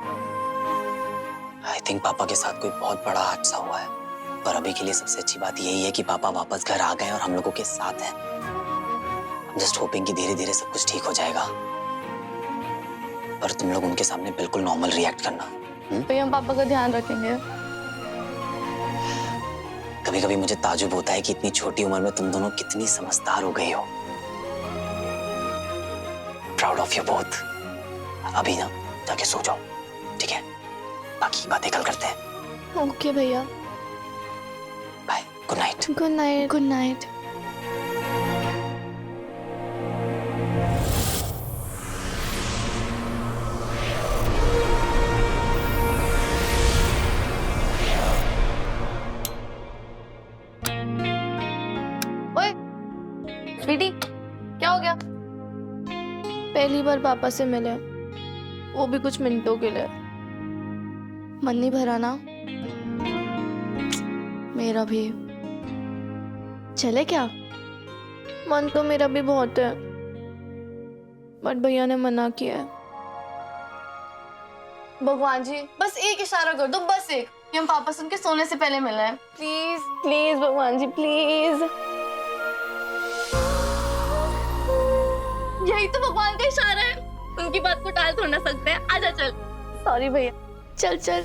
आई थिंक पापा के साथ कोई बहुत बड़ा हादसा हुआ है, पर अभी के लिए सबसे अच्छी बात यही है कि पापा वापस घर आ गए और हम लोगों के साथ हैं। I'm just hoping कि धीरे धीरे सब कुछ ठीक हो जाएगा, पर तुम लोग उनके सामने बिल्कुल नॉर्मल रिएक्ट करना। भैया हम पापा का ध्यान रखेंगे। कभी कभी मुझे ताजुब होता है कि इतनी छोटी उम्र में तुम दोनों कितनी समझदार हो गई हो। Proud of you both. अभी ना जाके सो जाओ, ठीक है? बाकी बातें कल करते हैं। ओके भैया, bye, good night. Good night. Good night. पहली बार पापा से मिले, वो भी कुछ मिनटों के लिए। मन नहीं भरा ना? मेरा भी। चले क्या? मन तो मेरा भी बहुत है, बट भैया ने मना किया है। भगवान जी बस एक इशारा कर दो, बस एक, कि हम पापा से उनके सोने से पहले मिले हैं। प्लीज प्लीज भगवान जी प्लीज। यही तो भगवान का इशारा है, उनकी बात को टाल थोड़ ना सकते हैं। आजा चल। सॉरी भैया, चल चल।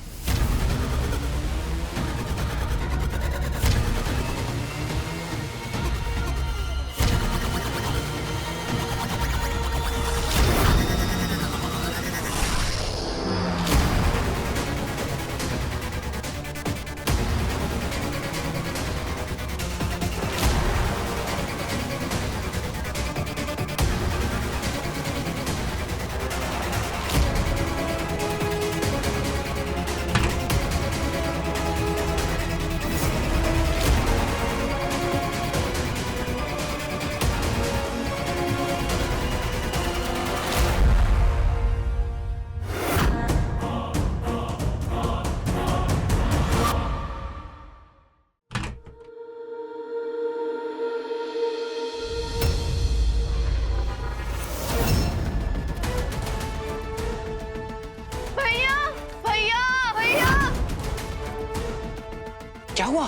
क्या हुआ?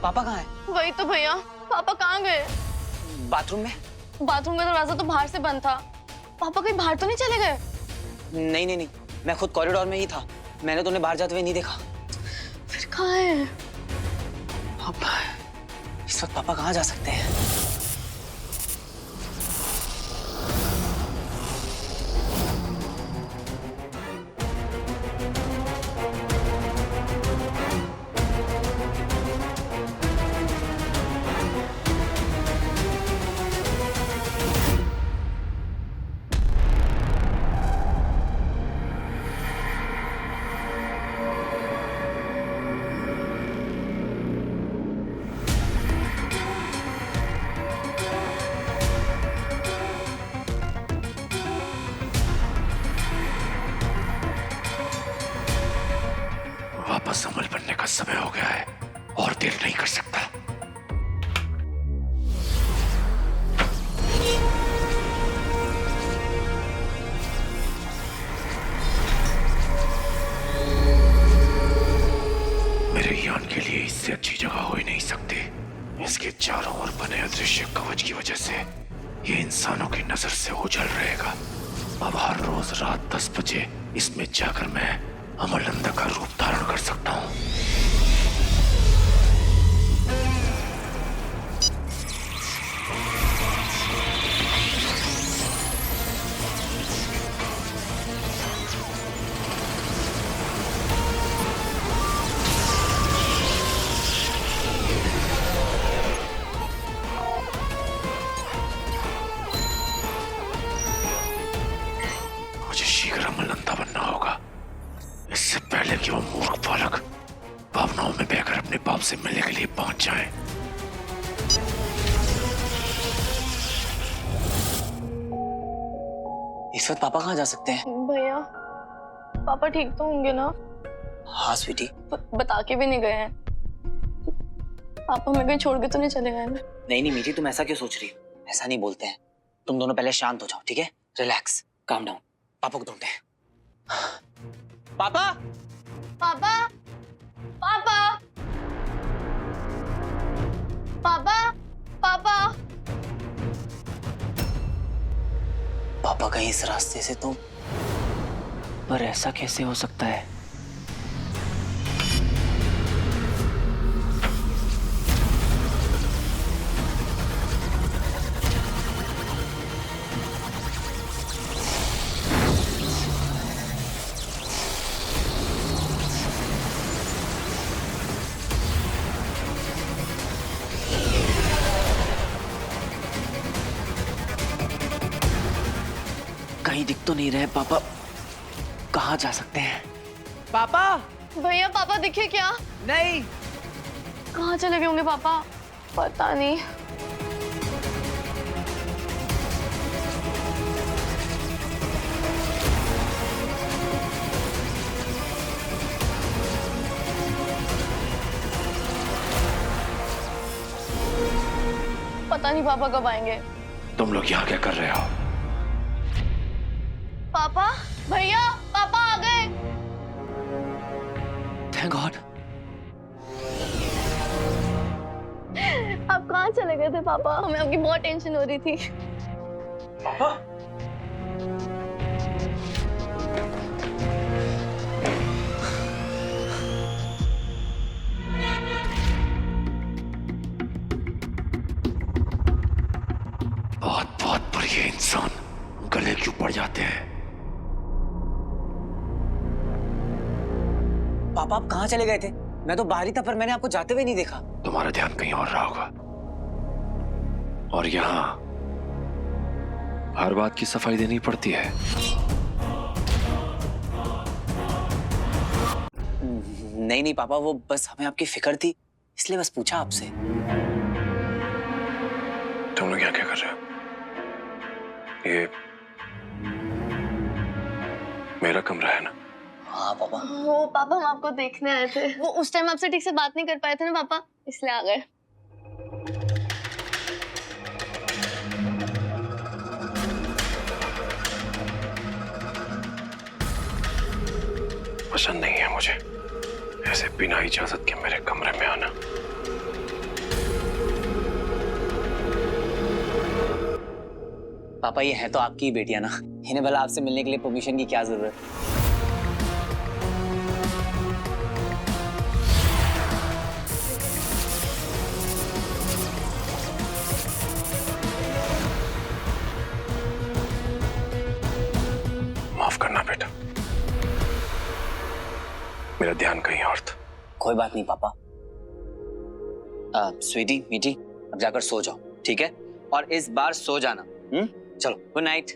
पापा कहाँ है? वही तो भैया, पापा कहाँ गए? बाथरूम में। बाथरूम का दरवाजा तो बाहर से बंद था। पापा कहीं बाहर तो नहीं चले गए? नहीं नहीं नहीं, मैं खुद कॉरिडोर में ही था, मैंने तो उन्हें बाहर जाते हुए नहीं देखा। फिर कहाँ है? पापा, इस वक्त पापा कहाँ जा सकते हैं? वापस अमल बनने का समय हो गया है और देर नहीं कर सकता। मेरे यान के लिए इससे अच्छी जगह हो ही नहीं सकती। इसके चारों ओर बने अदृश्य कवच की वजह से ये इंसानों की नजर से ओझल रहेगा। अब हर रोज रात 10 बजे इसमें जाकर मैं अमरनंदा का रूप धारण कर सकता हूँ। मुझे शीघ्र अमरनंदा बनना होगा, इससे पहले कि वो मूर्ख बालक भावनाओं में बहकर अपने बाप से मिलने के लिए पहुंच जाए। इस वक्त पापा कहाँ जा सकते हैं? भैया, पापा ठीक तो होंगे ना? हाँ स्वीटी। बता के भी नहीं गए हैं। पापा हमें कहीं छोड़ के तो नहीं चले गए ना? नहीं नहीं मीठी, तुम ऐसा क्यों सोच रही हो? ऐसा नहीं बोलते हैं। तुम दोनों पहले शांत हो जाओ, ठीक है? Relax, calm down. पापा को ढूंढते हैं। पापा, पापा, पापा, पापा, पापा, पापा कहीं इस रास्ते से तो, पर ऐसा कैसे हो सकता है? कहीं दिख तो नहीं रहे पापा, कहाँ जा सकते हैं? पापा! भैया पापा दिखे क्या? नहीं, कहाँ चले गए होंगे पापा? पता नहीं। पता नहीं पापा कब आएंगे। तुम लोग यहाँ क्या कर रहे हो? पापा, भैया, पापा आ गए। Thank God. आप कहाँ चले गए थे पापा? हमें आपकी बहुत टेंशन हो रही थी। पापा बहुत बहुत बढ़िया इंसान गले क्यों पड़ जाते हैं? पापा आप कहाँ चले गए थे? मैं तो बाहर ही था, पर मैंने आपको जाते हुए नहीं देखा। तुम्हारा ध्यान कहीं और रहा होगा। और यहाँ हर बात की सफाई देनी पड़ती है। नहीं नहीं पापा, वो बस हमें आपकी फिक्र थी, इसलिए बस पूछा आपसे। तुम लोग यहाँ क्या कर रहे हो? ये मेरा कमरा है ना? हाँ पापा। वो पापा हम आपको देखने आए थे। वो उस टाइम आपसे ठीक से बात नहीं कर पाए थे ना पापा, इसलिए आ गए। पसंद नहीं है मुझे ऐसे बिना इजाजत के मेरे कमरे में आना। पापा ये है तो आपकी ही बेटियां ना, इन्हें भला आपसे मिलने के लिए परमिशन की क्या जरूरत? माफ करना बेटा, मेरा ध्यान कहीं और था। कोई बात नहीं पापा। स्वीटी मीठी, अब जाकर सो जाओ, ठीक है? और इस बार सो जाना। चलो, गुड नाइट।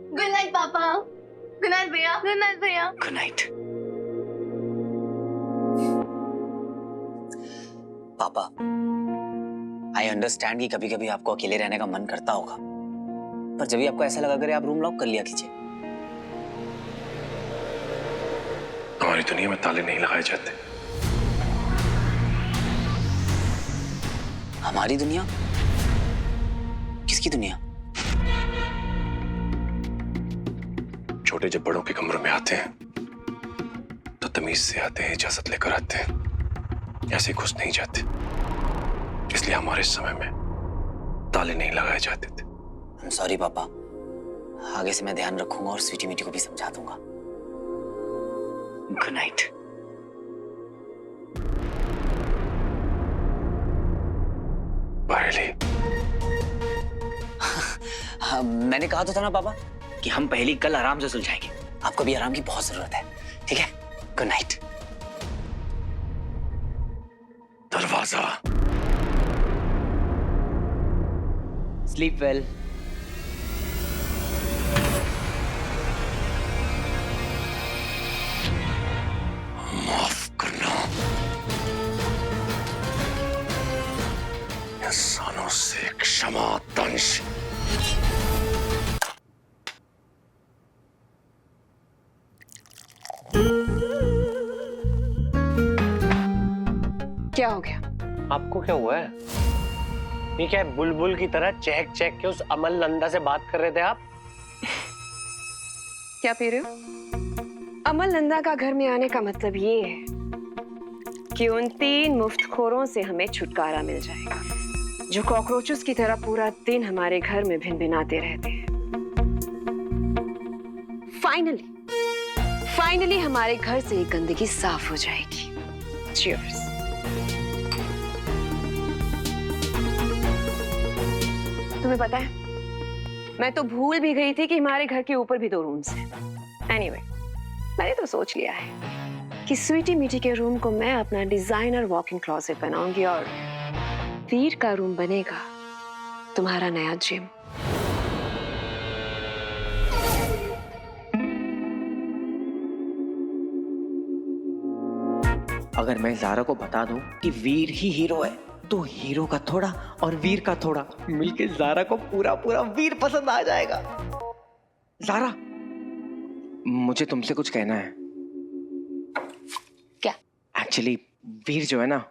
गुड नाइट पापा। गुड नाइट भैया। गुड नाइट भैया। Good night. पापा, आई अंडरस्टैंड कि कभी कभी आपको अकेले रहने का मन करता होगा, पर जब भी आपको ऐसा लगा करे आप रूम लॉक कर लिया कीजिए। हमारी दुनिया में ताले नहीं लगाए जाते। हमारी दुनिया? किसकी दुनिया? छोटे जब बड़ों के कमरों में आते हैं तो तमीज से आते हैं, इजाजत लेकर आते हैं, ऐसे घुस नहीं जाते। इसलिए हमारे समय में ताले नहीं लगाए जाते थे। सॉरी पापा, आगे से मैं ध्यान रखूंगा और स्वीटी मीठी को भी समझा दूंगा। Good night. बायली, हाँ, मैंने कहा तो था ना पापा कि हम पहली कल आराम से सुलझाएंगे। आपको भी आराम की बहुत जरूरत है, ठीक है? Good night. दरवाजा। Sleep well. माफ करना, इंसानों से क्षमा दंश। क्या हो गया? आपको क्या हुआ है? ये क्या है, बुलबुल की तरह चहक चहक के उस अमल नंदा से बात कर रहे थे आप? क्या पी रहे हो? अमल नंदा का घर में आने का मतलब ये है कि उन 3 मुफ्तखोरों से हमें छुटकारा मिल जाएगा, जो कॉकरोचेस की तरह पूरा दिन हमारे घर में भिनभिनाते रहते हैं। फाइनली हमारे घर से गंदगी साफ हो जाएगी। Cheers. तुम्हें पता है, मैं तो भूल भी गई थी कि हमारे घर के ऊपर भी 2 रूम्स हैं। Anyway, मैंने तो सोच लिया है कि स्वीटी मीठी के रूम को मैं अपना डिजाइनर वॉक-इन क्लोजेट बनाऊंगी और वीर का रूम बनेगा तुम्हारा नया जिम। अगर मैं ज़ारा को बता दूं कि वीर ही हीरो है, तो हीरो का थोड़ा और वीर का थोड़ा मिलके ज़ारा को पूरा पूरा वीर पसंद आ जाएगा। ज़ारा, मुझे तुमसे कुछ कहना है। क्या? एक्चुअली वीर जो है ना,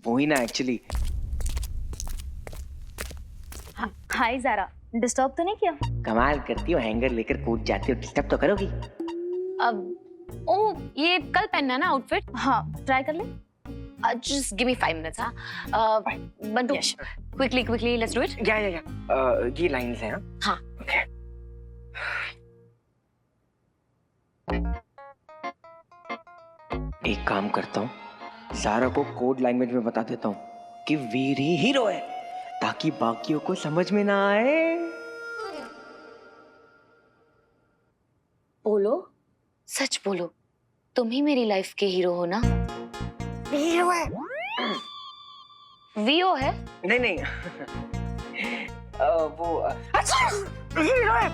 वो ही ना एक्चुअली। हाय ज़ारा, डिस्टर्ब तो नहीं किया? कमाल करती हो, हैंगर लेकर कूद जाती हो, डिस्टर्ब तो करोगी। अब ओ ये कल पहनना ना आउटफिट। हाँ, ट्राई कर ले। Just give me 5 minutes. हाँ Bantu, quickly let's do it. या ये लाइंस हैं। हाँ ओके। एक काम करता हूँ, ज़ारा को कोड लैंग्वेज में बता देता हूँ कि वीर ही हीरो है, ताकि बाकियों को समझ में ना आए। बोलो, सच बोलो, तुम ही मेरी लाइफ के हीरो हो ना? हीरो है? वीओ है? नहीं वो अच्छा हीरो है।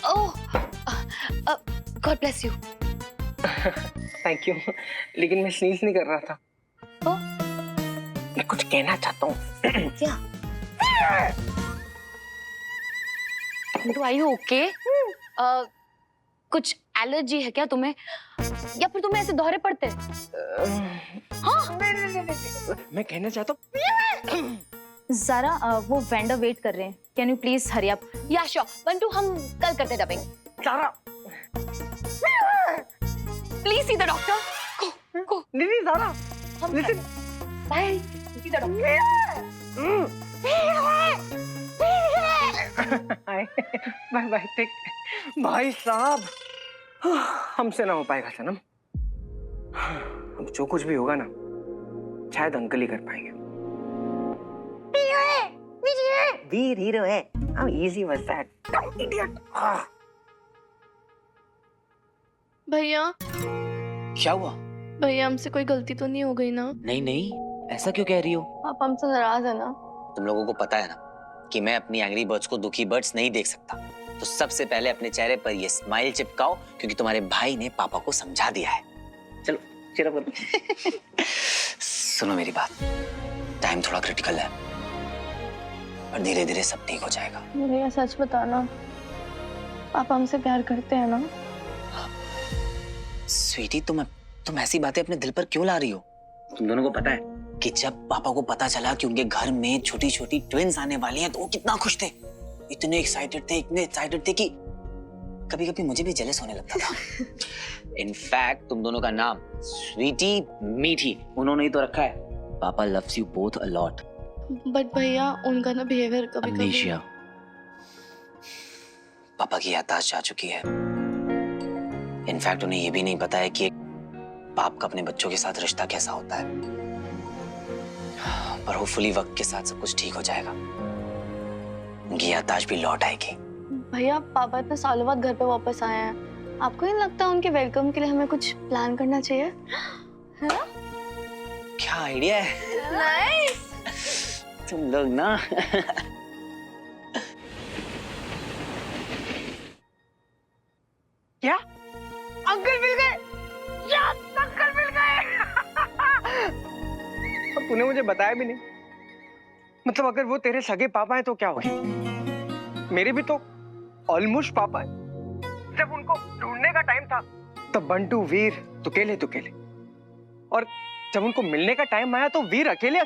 Oh, god bless you. Thank you, लेकिन मैं स्नीज नहीं कर रहा था। तो? मैं कुछ कहना चाहता हूँ। क्या? Bantu, are you okay? कुछ एलर्जी है क्या तुम्हें, या फिर तुम्हें ऐसे दौरे पड़ते हैं? हाँ? मैं कहना चाहता हूँ, ज़ारा, वो वेंडर वेट कर रहे हैं, can you please hurry up? Yeah sure Bantu, हम कल करते हैं dubbing. Zara, please see the doctor. को नहीं ज़ारा, हम listen, bye, see the doctor. Bye bye, take. भाई साहब, हमसे ना हो पाएगा सनम। अब जो कुछ भी होगा ना, शायद अंकल ही कर पाएंगे। वीर हीरो है। How easy was that? Idiot. भैया, क्या हुआ? भैया हमसे कोई गलती तो नहीं हो गई ना? नहीं नहीं, ऐसा क्यों कह रही हो? आप हमसे नाराज है ना? तुम लोगों को पता है ना कि मैं अपनी एंग्री बर्ड्स को दुखी बर्ड्स नहीं देख सकता। तो सबसे पहले अपने चेहरे पर ये स्माइल चिपकाओ, क्योंकि तुम्हारे भाई ने पापा को समझा दिया है। चलो चलो बोलो। सुनो मेरी बात, टाइम थोड़ा क्रिटिकल है, और धीरे धीरे सब ठीक हो जाएगा। भैया सच बताना, आप हमसे प्यार करते हैं ना? स्वीटी, तुम ऐसी बातें अपने दिल पर क्यों ला रही हो? तुम दोनों को पता है कि जब पापा को पता चला कि उनके घर में छोटी छोटी ट्विंस आने वाली हैं, तो वो कितना खुश थे, इतने एक्साइटेड थे कि कभी कभी मुझे भी जेलस होने लगता था। इनफैक्ट तुम दोनों का नाम स्वीटी मीठी उन्होंने ही तो रखा है। पापा loves you both a lot. But भैया उनका ना बिहेवियर कभी अमनेशिया, पापा की याददाश्त जा चुकी है। इनफैक्ट उन्हें ये भी नहीं पता है कि बाप का अपने बच्चों के साथ रिश्ता कैसा होता है। पर होपफुली वक्त के साथ सब कुछ ठीक हो जाएगा, उनकी याददाश्त भी लौट आएगी। भैया पापा इतने सालों बाद घर पे वापस आए हैं, आपको नहीं लगता उनके वेलकम के लिए हमें कुछ प्लान करना चाहिए? है ना? क्या आइडिया है? नाइस। तुम लोग ना। क्या? अंकल मिल गए? यस, अंकल मिल गए। अब तूने मुझे बताया भी नहीं। मतलब अगर वो तेरे सगे पापा हैं तो क्या हुआ? मेरे भी तो ऑलमोस्ट पापा हैं। जब उनको ढूंढने का टाइम था तब बंटू वीर तुकेले, और जब उनको मिलने का टाइम आया तो वीर अकेले।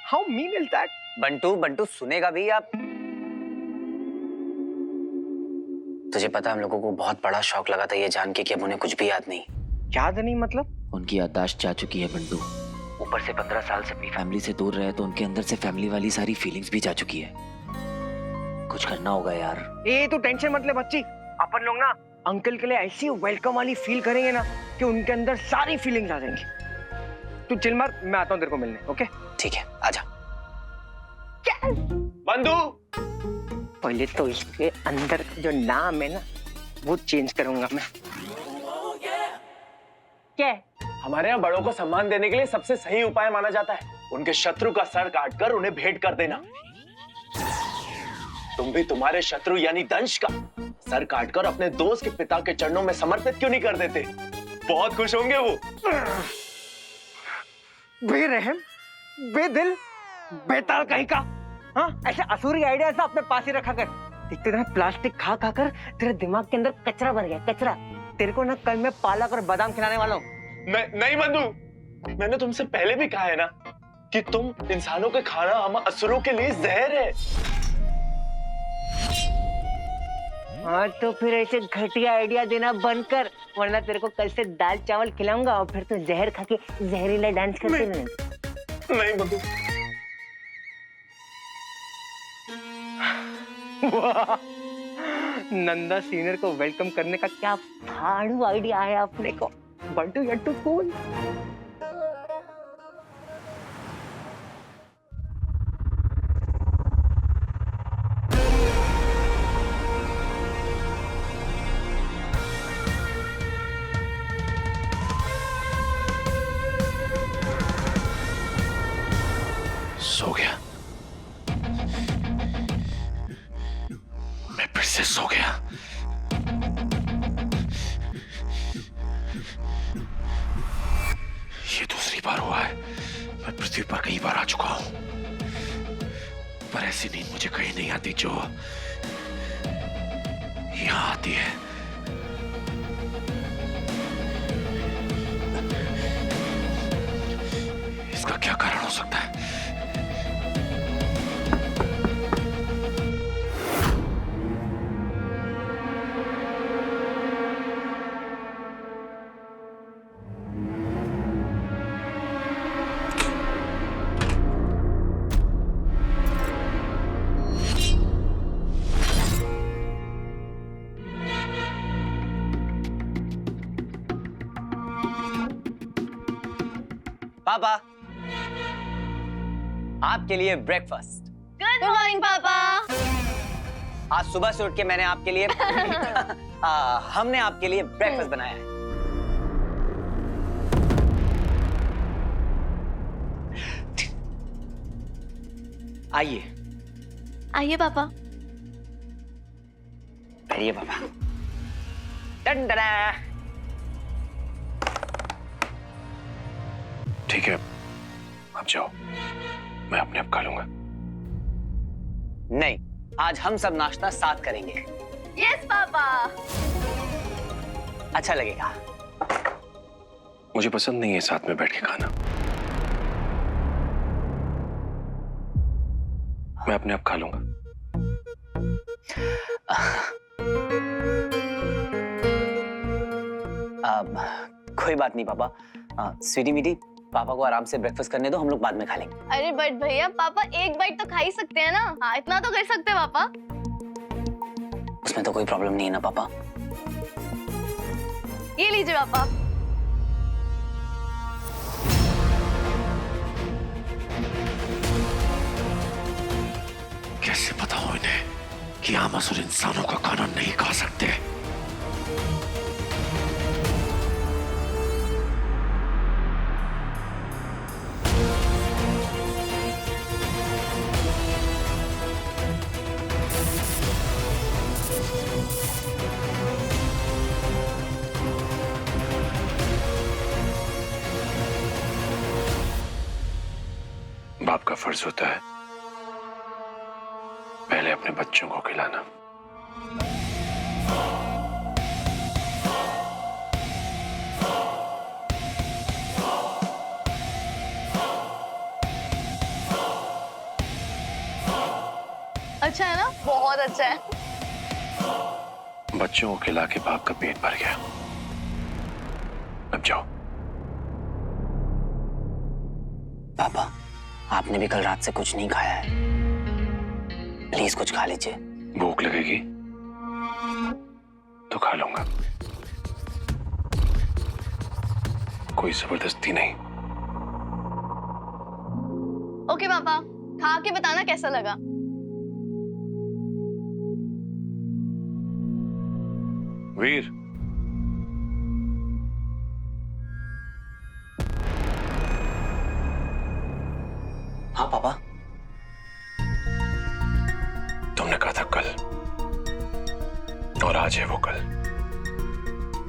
How mean is that? Bantu सुनेगा भी आप? तुझे पता, हम लोगों को बहुत बड़ा शौक लगा था ये जान के कि अब उन्हें कुछ भी याद नहीं। याद नहीं मतलब? उनकी याददाश्त जा चुकी है बंटू। ऊपर से 15 साल से अपनी फैमिली से दूर रहे, तो उनके अंदर से फैमिली वाली सारी फीलिंग्स भी जा चुकी है। कुछ करना होगा यार। तू टेंशन मत ले बच्ची, अपन लोग ना अंकल के लिए ऐसी वेलकम वाली फील करेंगे ना कि उनके अंदर सारी फीलिंग्स आ जाएंगी। तू चिल मार, मैं आता हूँ तेरे को मिलने। ओके ठीक है, आजा। बंधु, पहले तो इसके अंदर जो नाम है ना वो चेंज करूंगा मैं। क्या? हमारे यहाँ बड़ों को सम्मान देने के लिए सबसे सही उपाय माना जाता है उनके शत्रु का सर काटकर उन्हें भेंट कर देना। तुम भी तुम्हारे शत्रु यानी दंश का सर काटकर अपने दोस्त के पिता के चरणों में समर्पित क्यों नहीं कर देते? बहुत खुश होंगे वो। बेरहम, बेदिल, बेताल कहीं का। हाँ, ऐसे असुरी आइडिया ऐसा अपने पास ही रखा कर। देखते ना प्लास्टिक खा खा कर तेरे दिमाग के अंदर कचरा भर गया, कचरा। तेरे को ना कल मैं पालक और बादाम खिलाने वाला हूँ। नहीं बंधु, मैंने तुमसे पहले भी कहा है ना कि तुम इंसानों के खाना हम असुरों के लिए जहर है। हाँ तो फिर ऐसे घटिया आइडिया देना बंद कर, वरना तेरे को कल से दाल चावल खिलाऊंगा और फिर तो जहर खा के जहरीला डांस करते रहना। नहीं बंधु। वाह, नंदा सीनियर को वेलकम करने का क्या फाड़ू आइडिया है अपने को। बंटू यट्टू कूल। सो गया, मैं फिर से सो गया। ये दूसरी बार हुआ है। मैं पृथ्वी पर कई बार आ चुका हूं, पर ऐसी नींद मुझे कहीं नहीं आती जो यहां आती है। इसका क्या कारण हो सकता है? पापा, आपके लिए ब्रेकफास्ट। गुड मॉर्निंग पापा। आज सुबह से उठ के मैंने आपके लिए हमने आपके लिए ब्रेकफास्ट बनाया है। आइए आइए पापा। बैठिए पापा। टन टना। ठीक है, अब जाओ, मैं अपने आप खा लूंगा। नहीं, आज हम सब नाश्ता साथ करेंगे। Yes papa. अच्छा लगेगा। मुझे पसंद नहीं है साथ में बैठ के खाना। मैं अपने आप खा लूंगा। कोई बात नहीं पापा। स्वीटी मीटी, पापा को आराम से ब्रेकफास्ट करने दो, हम लोग बाद में खा लेंगे। अरे बट भैया, पापा एक बाइट तो खा ही सकते हैं ना। हाँ, इतना तो कर सकते हैं पापा। उसमें तो कोई प्रॉब्लम नहीं है ना पापा। ये लीजिए पापा। कैसे बताऊं इन्हें कि आम असुर इंसानों का खाना नहीं खा सकते? बाप का फर्ज होता है पहले अपने बच्चों को खिलाना। अच्छा है ना, बहुत अच्छा है। बच्चों को खिला के बाप का पेट भर गया। अब जाओ। पापा, आपने भी कल रात से कुछ नहीं खाया है, प्लीज कुछ खा लीजिए। भूख लगेगी तो खा लूंगा, कोई जबरदस्ती नहीं। ओके पापा, खा के बताना कैसा लगा। वीर, हाँ पापा। तुमने कहा था कल, और आज है वो कल।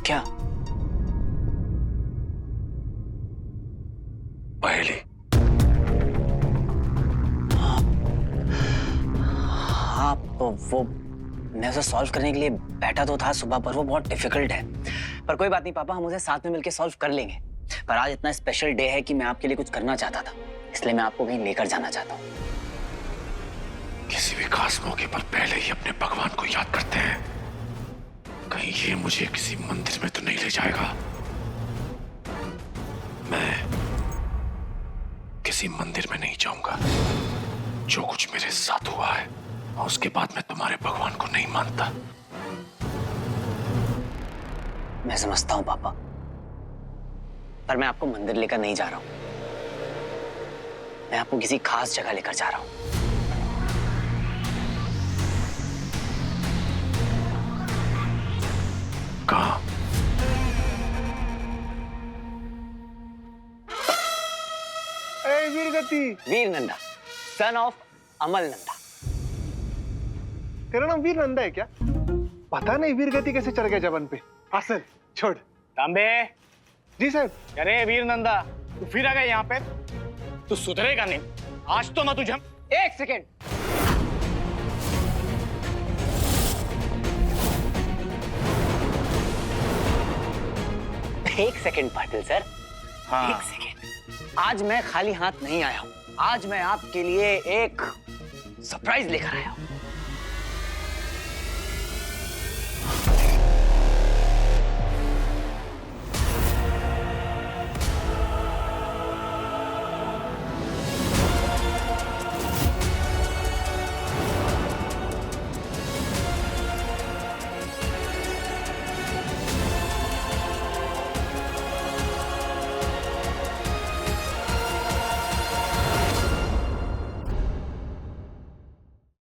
क्या? वो मैं उसे सॉल्व करने के लिए बैठा तो था सुबह, पर वो बहुत डिफिकल्ट है। पर कोई बात नहीं पापा, हम उसे साथ में मिलकर सॉल्व कर लेंगे। पर आज इतना स्पेशल डे है कि मैं आपके लिए कुछ करना चाहता था, इसलिए मैं आपको कहीं लेकर जाना चाहता हूँ। किसी भी खास मौके पर पहले ही अपने भगवान को याद करते हैं। कहीं ये मुझे किसी मंदिर में तो नहीं ले जाएगा। मैं किसी मंदिर में नहीं जाऊंगा। जो कुछ मेरे साथ हुआ है और उसके बाद मैं तुम्हारे भगवान को नहीं मानता। मैं समझता हूँ पापा, पर मैं आपको मंदिर लेकर नहीं जा रहा हूँ। मैं आपको किसी खास जगह लेकर जा रहा हूँ। कहाँ? वीर नंदा, सन ऑफ अमल नंदा। तेरा नाम वीर नंदा है क्या? पता नहीं वीर गति कैसे चढ़ गया जबन पे। आसन छोड़। तांबे, जी साहब। अरे वीर नंदा, तू फिर आ गया यहाँ पे? तू सुधरेगा नहीं। आज तो मैं तुझे। एक सेकेंड। एक सेकेंड पाटिल सर। हाँ। एक सेकेंड। आज मैं खाली हाथ नहीं आया हूं। आज मैं आपके लिए एक सरप्राइज लेकर आया हूं।